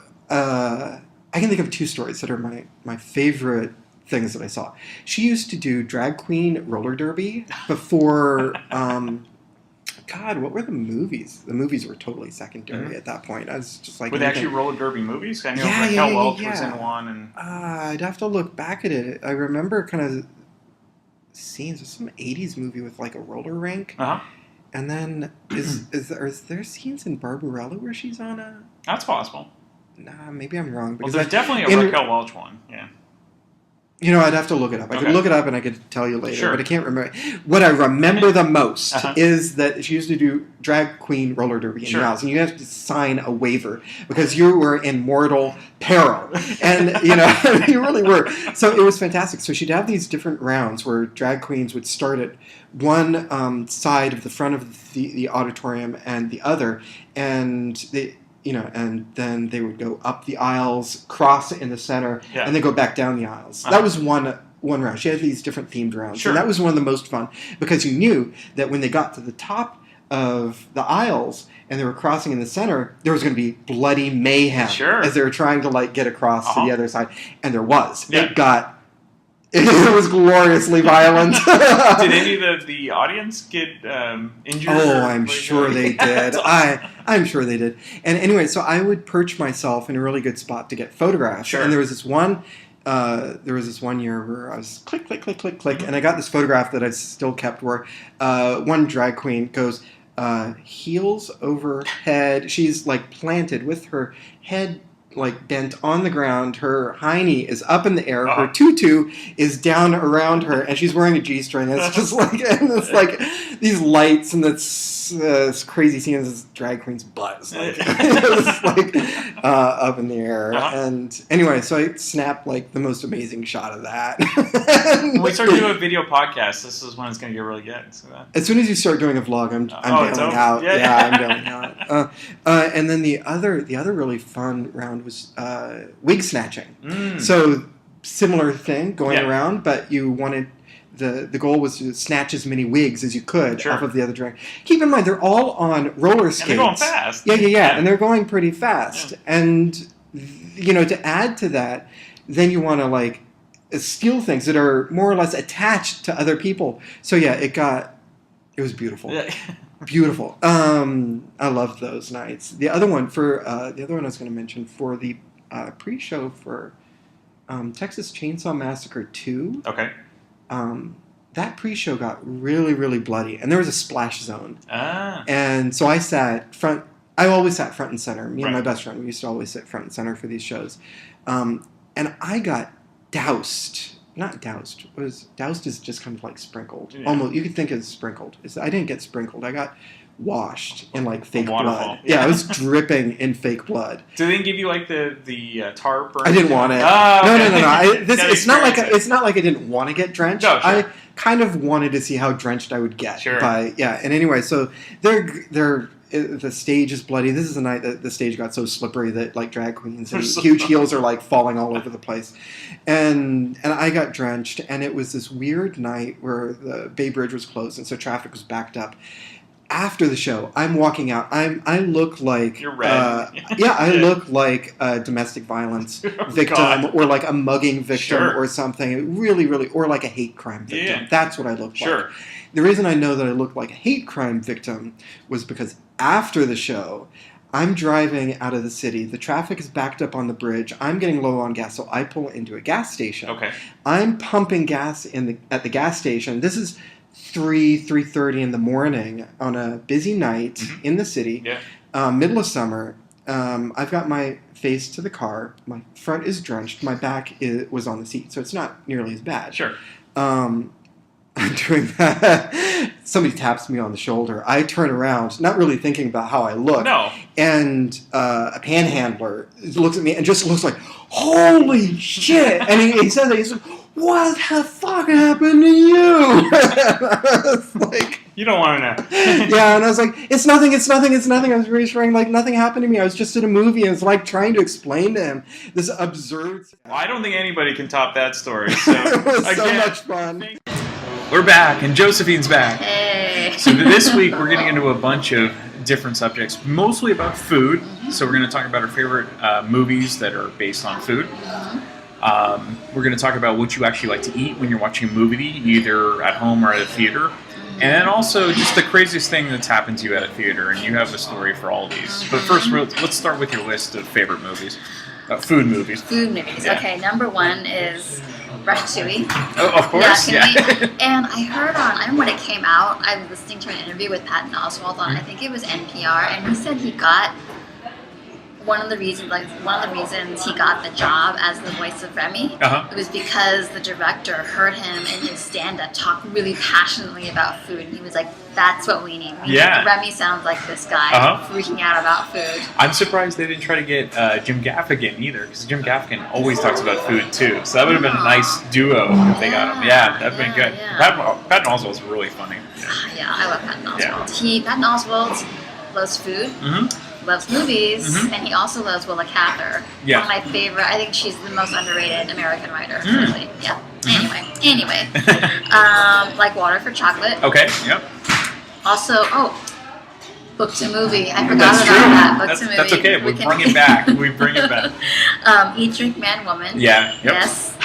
I can think of two stories that are my favorite things that I saw. She used to do drag queen roller derby before, God, what were the movies? The movies were totally secondary at that point. I was just like... Were they actually roller derby movies? I know Raquel Welch was in one. And I'd have to look back at it. I remember kind of scenes of some 80s movie with like a roller rink. Uh-huh. And then, is there scenes in Barbarella where she's on a... That's possible. Nah, maybe I'm wrong. Well, there's definitely a Raquel Welch one, yeah. I'd have to look it up. I could look it up and I could tell you later, but I can't remember. What I remember the most is that she used to do drag queen roller derby in your house, and you have to sign a waiver because you were in mortal peril, and you really were. So it was fantastic. So she'd have these different rounds where drag queens would start at one side of the front of the auditorium and the other, and they. And then they would go up the aisles, cross in the center, and then go back down the aisles. That was one round. She had these different themed rounds. And that was one of the most fun because you knew that when they got to the top of the aisles and they were crossing in the center, there was going to be bloody mayhem as they were trying to get across to the other side. And there was. It was gloriously violent. Did any of the audience get injured? Oh, I'm sure they did. I'm sure they did. And anyway, so I would perch myself in a really good spot to get photographs. And there was this one year where I was click, click, click, click, click, and I got this photograph that I still kept where one drag queen goes heels over head. She's planted with her head bent on the ground, her hiney is up in the air, her tutu is down around her, and she's wearing a G-string. It's just these lights and this crazy scene of this drag queen's butt. Up in the air. And anyway, so I snapped the most amazing shot of that. When we start doing a video podcast, this is when it's going to get really good. So as soon as you start doing a vlog, I'm bailing out. I'm bailing out. And then the other really fun round was wig snatching. So similar thing going around, but you wanted the goal was to snatch as many wigs as you could off of the other drag. Keep in mind they're all on roller skates. And they're going fast. Yeah, and they're going pretty fast. And to add to that, then you want to steal things that are more or less attached to other people. So it was beautiful. Beautiful. I loved those nights. The other one I was going to mention for the pre-show for Texas Chainsaw Massacre 2. Okay. That pre-show got really, really bloody, and there was a splash zone. Ah. And so I sat front. I always sat front and center. Me and my best friend, we used to always sit front and center for these shows. And I got doused. Not doused. Doused is just kind of sprinkled. Yeah. Almost, you could think it's sprinkled. I didn't get sprinkled. I got washed in fake blood. Yeah, I was dripping in fake blood. Do they give you the tarp? Or I didn't want it. Oh, okay. No. It's not like I didn't want to get drenched. No, sure. I kind of wanted to see how drenched I would get. Sure. And anyway, so the stage is bloody. This is the night that the stage got so slippery that drag queens and huge heels are falling all over the place, and I got drenched. And it was this weird night where the Bay Bridge was closed, and so traffic was backed up. After the show, I'm walking out. I look like you're red. I look like a domestic violence victim or a mugging victim or something. Really, really, or a hate crime victim. Yeah. That's what I look like. The reason I know that I look like a hate crime victim was because after the show, I'm driving out of the city. The traffic is backed up on the bridge. I'm getting low on gas, so I pull into a gas station. Okay. I'm pumping gas at the gas station. This is 3:30 in the morning on a busy night in the city, middle of summer. I've got my face to the car. My front is drenched. My back was on the seat, so it's not nearly as bad. Sure. I'm doing that. somebody taps me on the shoulder. I turn around, not really thinking about how I look. No. And a panhandler looks at me and just looks like, holy shit! And he says that, he's like, what the fuck happened to you? Like, you don't want to know. Yeah, and I was like, it's nothing. I was reassuring, like, nothing happened to me. I was just in a movie, and it's like trying to explain to him this absurd... Well, I don't think anybody can top that story. So, it was so much fun. We're back, and Josephine's back. Hey. So this week, we're getting into a bunch of different subjects, mostly about food. So we're going to talk about our favorite movies that are based on food. We're going to talk about what you actually like to eat when you're watching a movie, either at home or at a theater. And then also just the craziest thing that's happened to you at a theater, and you have a story for all of these. But first, let's start with your list of favorite movies. Food movies. Food movies. Yeah. Okay, number 1 is Ratatouille. Oh, of course. Yeah, and I heard I remember when it came out, I was listening to an interview with Patton Oswalt on, I think it was NPR, and he said he got one of the reasons he got the job as the voice of Remy, it was because the director heard him in his stand-up talk really passionately about food, and he was like, that's what we need. Remy sounds like this guy freaking out about food. I'm surprised they didn't try to get Jim Gaffigan either, because Jim Gaffigan always talks about food too, so that would have been a nice duo if they got him. Yeah, that'd been good. Yeah. Patton Oswalt's really funny. Yeah, I love Patton Oswalt. Patton Oswalt loves food. Loves movies, and he also loves Willa Cather. Yeah. One of my favorite. I think she's the most underrated American writer. Really. Yeah. Anyway. Like Water for Chocolate. Okay. Yep. Also, Book to Movie. I forgot about that. Book to Movie. That's okay. We bring it back. Eat, Drink, Man, Woman. Yeah. Yep. Yes.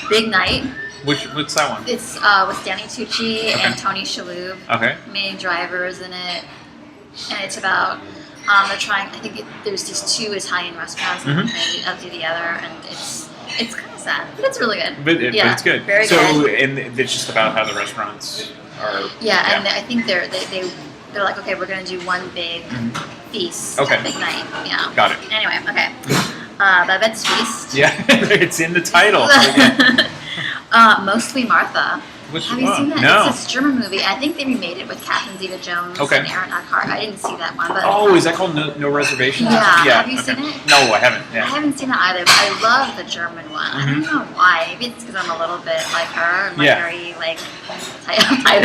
Big Night. What's that one? It's with Stanley Tucci and Tony Shalhoub. Okay. Minnie Driver is in it, and it's about. They're trying. I think there's these 2 Italian restaurants, and they eat up to the other, and it's kind of sad, but it's really good. But it's good. Very so, good. and it's just about how the restaurants are. Yeah, and I think they're like, okay, we're gonna do one big feast. Okay. Big night. Yeah. Got it. Anyway, okay. Babette's Feast. Yeah, it's in the title. Mostly Martha. Have you seen that? No. It's this German movie. I think they remade it with Catherine Zeta-Jones and Aaron Eckhart. I didn't see that one. But is that called No Reservations? Yeah. Have you seen it? No, I haven't. Yeah. I haven't seen it either, but I love the German one. I don't know why. Maybe it's because I'm a little bit like her. I'm very uptight or something. I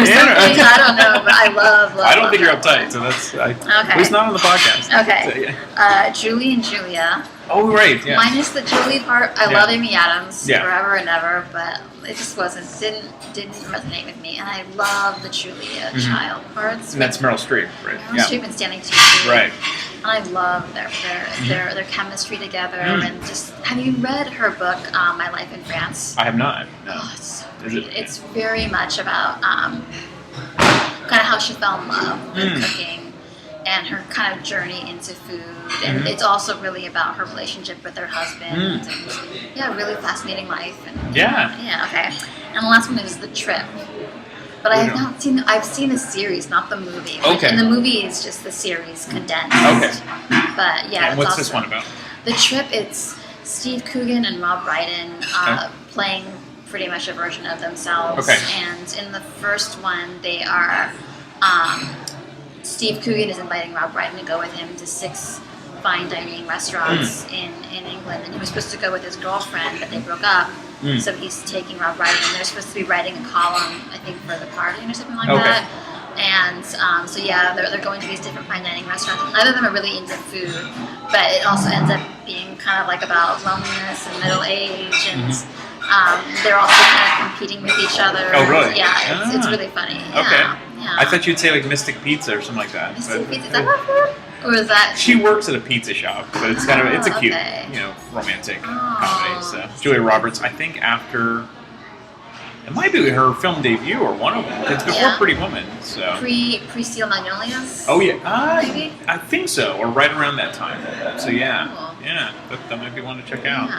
don't know, but I love I don't think you're uptight, so that's at least not on the podcast. Okay. So, Julie and Julia. Oh, right. Yeah. Minus the Julie part. I love Amy Adams forever and ever, but it just didn't resonate with me. And I love the Julia Child parts. And that's Meryl Streep, right? Meryl Streep and Stanley Tucci. Right. And I love their chemistry together. And just, have you read her book, My Life in France? I have not. No. Oh, it's so great. It's very much about kind of how she fell in love with cooking. And her kind of journey into food, and it's also really about her relationship with her husband, and really fascinating life. And, okay. And the last one is The Trip, but I have not seen. I've seen the series, not the movie. Okay. And the movie is just the series condensed. Okay. But yeah. And what's this one about? The Trip. It's Steve Coogan and Rob Brydon playing pretty much a version of themselves. Okay. And in the first one, they are. Steve Coogan is inviting Rob Brydon to go with him to 6 fine dining restaurants in England, and he was supposed to go with his girlfriend, but they broke up. So he's taking Rob Brydon, and they're supposed to be writing a column, I think, for The Guardian or something like that. And they're going to these different fine dining restaurants. Neither of them are really into food, but it also ends up being kind of like about loneliness and middle age, and they're also kind of competing with each other. Oh, really? Yeah, it's really funny. Yeah. Okay. Yeah. I thought you'd say like Mystic Pizza or something like that. Mystic Pizza, is that what food? Or is that? She works at a pizza shop, but it's kind of it's a cute, romantic comedy. So Julia Roberts, I think after it might be her film debut or one of them. It's before Pretty Woman, so pre-Steel Magnolias. Oh yeah, maybe? I think so, or right around that time. So that might be one to check out.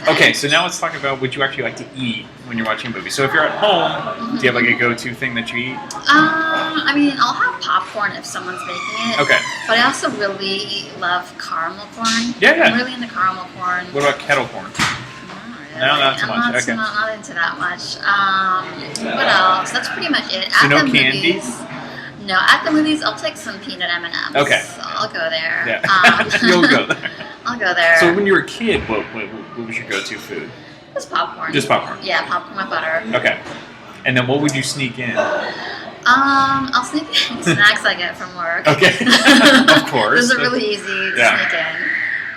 Okay, so now let's talk about what you actually like to eat when you're watching a movie. So if you're at home, do you have like a go-to thing that you eat? I mean, I'll have popcorn if someone's making it. Okay. But I also really love caramel corn. Yeah. I'm really into caramel corn. What about kettle corn? No, not so much. Not into that much. What else? That's pretty much it. So At no the candy? movies, No, at the movies, I'll take some peanut M&Ms. Okay. I'll go there. Yeah. You'll go there. I'll go there. So when you were a kid, what was your go-to food? Just popcorn. Just popcorn. Yeah, popcorn with butter. Okay. And then what would you sneak in? I'll sneak in snacks I get from work. Okay. Of course. Those are really easy to sneak in.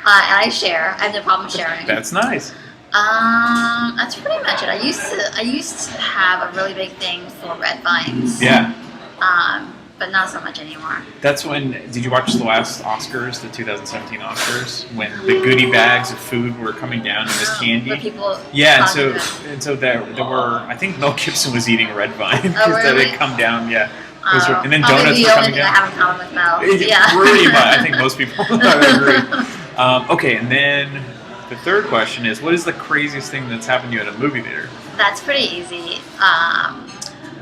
And I share. I have no problem sharing. That's nice. That's pretty much it. I used to have a really big thing for red vines. Yeah. But not so much anymore. That's when. Did you watch the last Oscars, the 2017 Oscars, when the goodie bags of food were coming down in this candy? Where people. Yeah, and so there were. I think Mel Gibson was eating red vine because that had come down. Yeah. And then donuts were coming down. I have in common with Mel. Yeah. Pretty much. I think most people agree. Okay, and then the third question is, what is the craziest thing that's happened to you at a movie theater? That's pretty easy.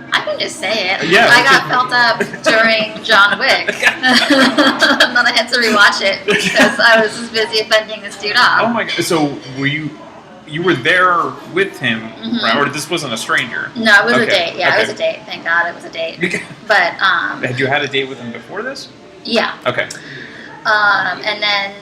I can just say it. Yeah, I got felt up during John Wick. And then I had to rewatch it because I was just busy offending this dude off. Oh my god! So were you were there with him, right? Or this wasn't a stranger? No, it was a date. Yeah, it was a date. Thank God it was a date. But had you had a date with him before this? Yeah. Okay. And then.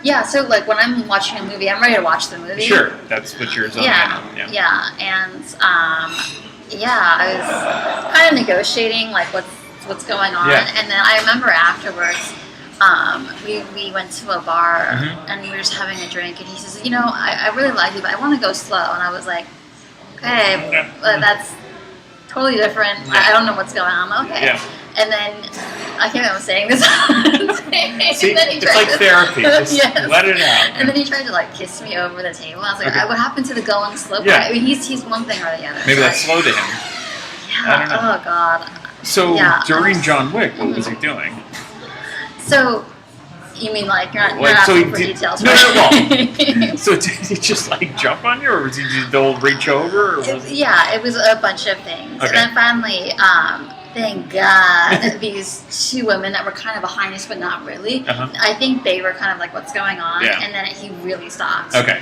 Yeah, so like when I'm watching a movie, I'm ready to watch the movie. Sure, that's what you're zoning in on. Yeah, and I was kind of negotiating like what's going on, and then I remember afterwards, we went to a bar and we were just having a drink, and he says, I really like you, but I want to go slow, and I was like, okay, that's totally different. I don't know what's going on. Okay. Yeah. And then I can't remember saying this. See, it's like therapy. Just let it out. And then he tried to like kiss me over the table. I was like, what happened to the going slow part? I mean, he's one thing or the other. Maybe that's slow to him. Yeah. I don't know. Oh God. So during John Wick, what was he doing? So. You mean like you're not asking for details? No. So did he just like jump on you, or was he just the old reach over? Or was it was a bunch of things. And then finally, thank God, these two women that were kind of behind us, but not really. I think they were kind of like, "What's going on?" And then he really stopped. Okay.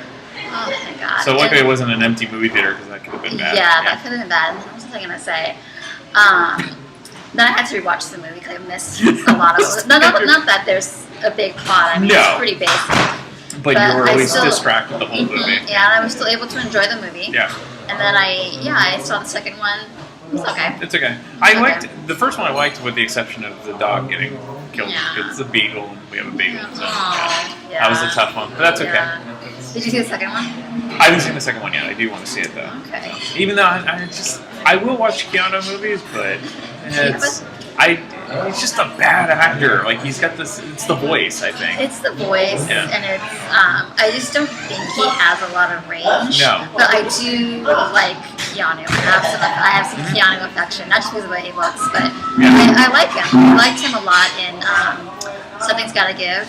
Oh thank God. So luckily it wasn't an empty movie theater because that could have been bad. Yeah, that could have been bad. What was I gonna say? Then I had to rewatch the movie because I missed a lot of it. Not that there's a big plot. I mean, it's pretty basic. But you were at least distracted the whole movie. Yeah, and I was still able to enjoy the movie. Yeah. And then I saw the second one. It's okay. It's okay. I liked the first one. I liked with the exception of the dog getting killed. Yeah. It's a beagle, and we have a beagle. So that was a tough one, but that's okay. Yeah. Did you see the second one? I haven't seen the second one yet. I do want to see it though. Okay. Even though I will watch Keanu movies, but he's just a bad actor. Like he's got this. It's the voice, I think. It's the voice, and it's. I just don't think he has a lot of range. No. But I do like Keanu. I have some Keanu affection, not just because of the way he looks, but I like him. I liked him a lot in Something's Gotta Give.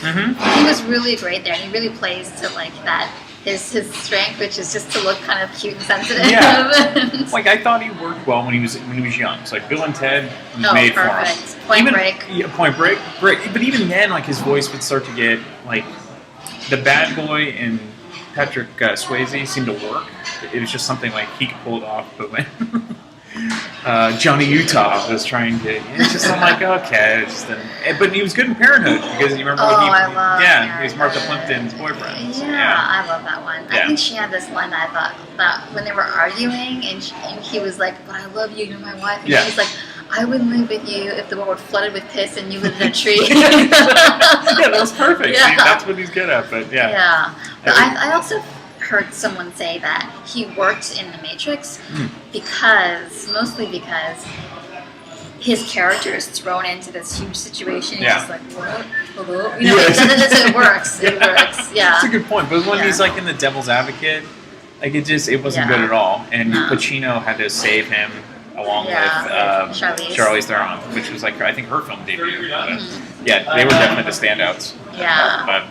He was really great there, and he really plays to like that. His strength, which is just to look kind of cute and sensitive. Yeah. Like I thought he worked well when he was young. So like Bill and Ted was made for him. Point Break. Yeah, Point Break. Great. But even then, like his voice would start to get like the bad boy and Patrick Swayze seemed to work. It was just something like he could pull it off, but when Johnny Utah was trying to, it's just I'm like okay, but he was good in Parenthood because you remember when he was Martha Plimpton's boyfriend. So, I love that one. I think she had this one that I thought that when they were arguing and he was like, "But I love you, you're my wife," and she's like, "I wouldn't live with you if the world were flooded with piss and you lived in a tree." That was perfect. Yeah. See, that's what he's good at. But but I also heard someone say that he worked in The Matrix mostly because his character is thrown into this huge situation. He's just like, what? It works. It works. Yeah. That's a good point. But when he's like in the devil's advocate, like it wasn't good at all. And Pacino had to save him along with Charlize Theron, which was like I think her film debut. But, they were definitely the standouts. Yeah. But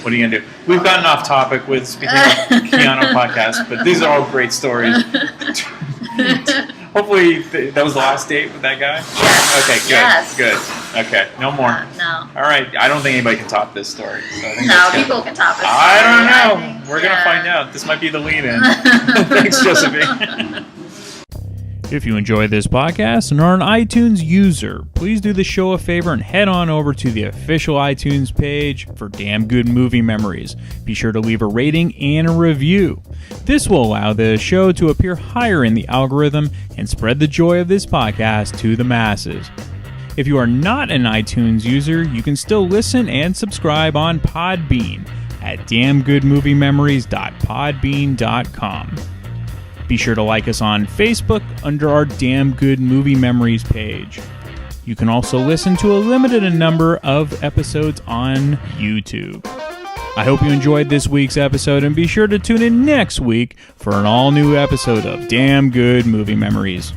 what are you gonna do? We've gotten off topic with speaking of Keanu podcast, but these are all great stories. Hopefully that was the last date with that guy? Yes. Okay, good. Yes. Good. Okay, no more. No. All right, I don't think anybody can top this story. So I think people can top it. I don't know. We're going to find out. This might be the lead-in. Thanks, Josephine. If you enjoy this podcast and are an iTunes user, please do the show a favor and head on over to the official iTunes page for Damn Good Movie Memories. Be sure to leave a rating and a review. This will allow the show to appear higher in the algorithm and spread the joy of this podcast to the masses. If you are not an iTunes user, you can still listen and subscribe on Podbean at damngoodmoviememories.podbean.com. Be sure to like us on Facebook under our Damn Good Movie Memories page. You can also listen to a limited number of episodes on YouTube. I hope you enjoyed this week's episode, and be sure to tune in next week for an all-new episode of Damn Good Movie Memories.